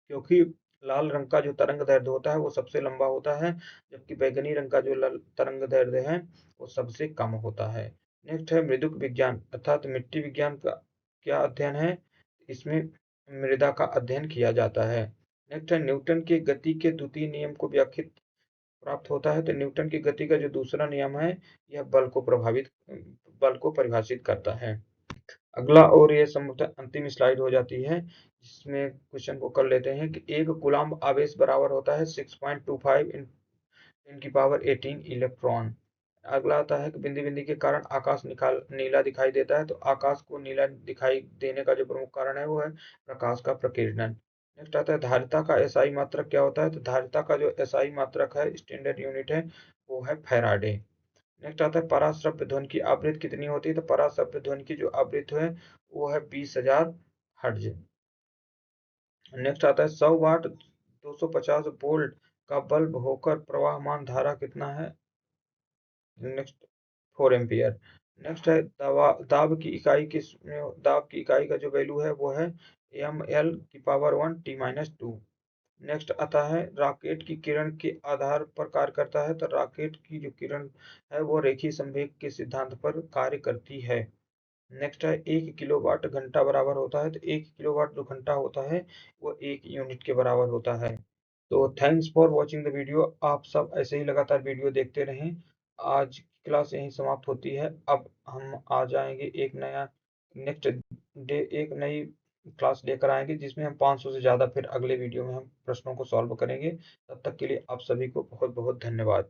क्योंकि लाल रंग का जो तरंग दैर्ध्य होता है वो सबसे लंबा होता है, जबकि बैंगनी रंग का जो तरंग दैर्ध्य है वो सबसे कम होता है। नेक्स्ट है मृदुक विज्ञान अर्थात मिट्टी विज्ञान का क्या अध्ययन है? इसमें मृदा का अध्ययन किया जाता है। नेक्स्ट है न्यूटन के गति के द्वितीय नियम को व्याख्यात प्राप्त होता है। तो न्यूटन की गति का जो दूसरा नियम है, यह बल को परिभाषित करता है। अगला और ये संभवतः अंतिम स्लाइड हो जाती है, जिसमें क्वेश्चन को कर लेते हैं कि एक कूलम्ब आवेश बराबर होता है 6.25 10 की पावर 18 इलेक्ट्रॉन। अगला आता है कि बिंदी बिंदी के कारण आकाश नीला दिखाई देता है। तो आकाश को नीला दिखाई देने का जो प्रमुख कारण है वो है प्रकाश का प्रकीर्णन। नेक्स्ट आता है धारिता का एसआई मात्रक क्या होता है? तो धारिता का जो एसआई मात्रक है, स्टैंडर्ड यूनिट है, वो है फैराडे। नेक्स्ट आता है पराश्रव्य ध्वनि की आवृत्ति कितनी होती है? तो पराश्रव्य ध्वनि की जो आवृत्ति है वो है 20,000 हर्ट्ज। नेक्स्ट आता है 100 वाट 250 वोल्ट का बल्ब होकर प्रवाहमान धारा कितना है? Next 4 ampere. नेक्स्ट है दाब की इकाई दाब की इकाई का जो वैल्यू है वो है ml की पावर 1 t-2। नेक्स्ट आता है रॉकेट की किरण के आधार पर कार्य करता है। तो रॉकेट की जो किरण है वो रेखीय संवेग के सिद्धांत पर कार्य करती है। नेक्स्ट है 1 किलोवाट घंटा बराबर होता है। तो 1 किलोवाट जो घंटा होता है वो 1 यूनिट के बराबर होता है। तो thanks for watching the video. आप सब ऐसे ही लगातार वीडियो देखते रहें। आज की क्लास यहीं समाप्त होती है। अब हम आ जाएंगे एक नया नेक्स्ट डे, एक नई क्लास लेकर आएंगे, जिसमें हम 500 से ज़्यादा फिर अगले वीडियो में हम प्रश्नों को सॉल्व करेंगे। तब तक के लिए आप सभी को बहुत बहुत धन्यवाद।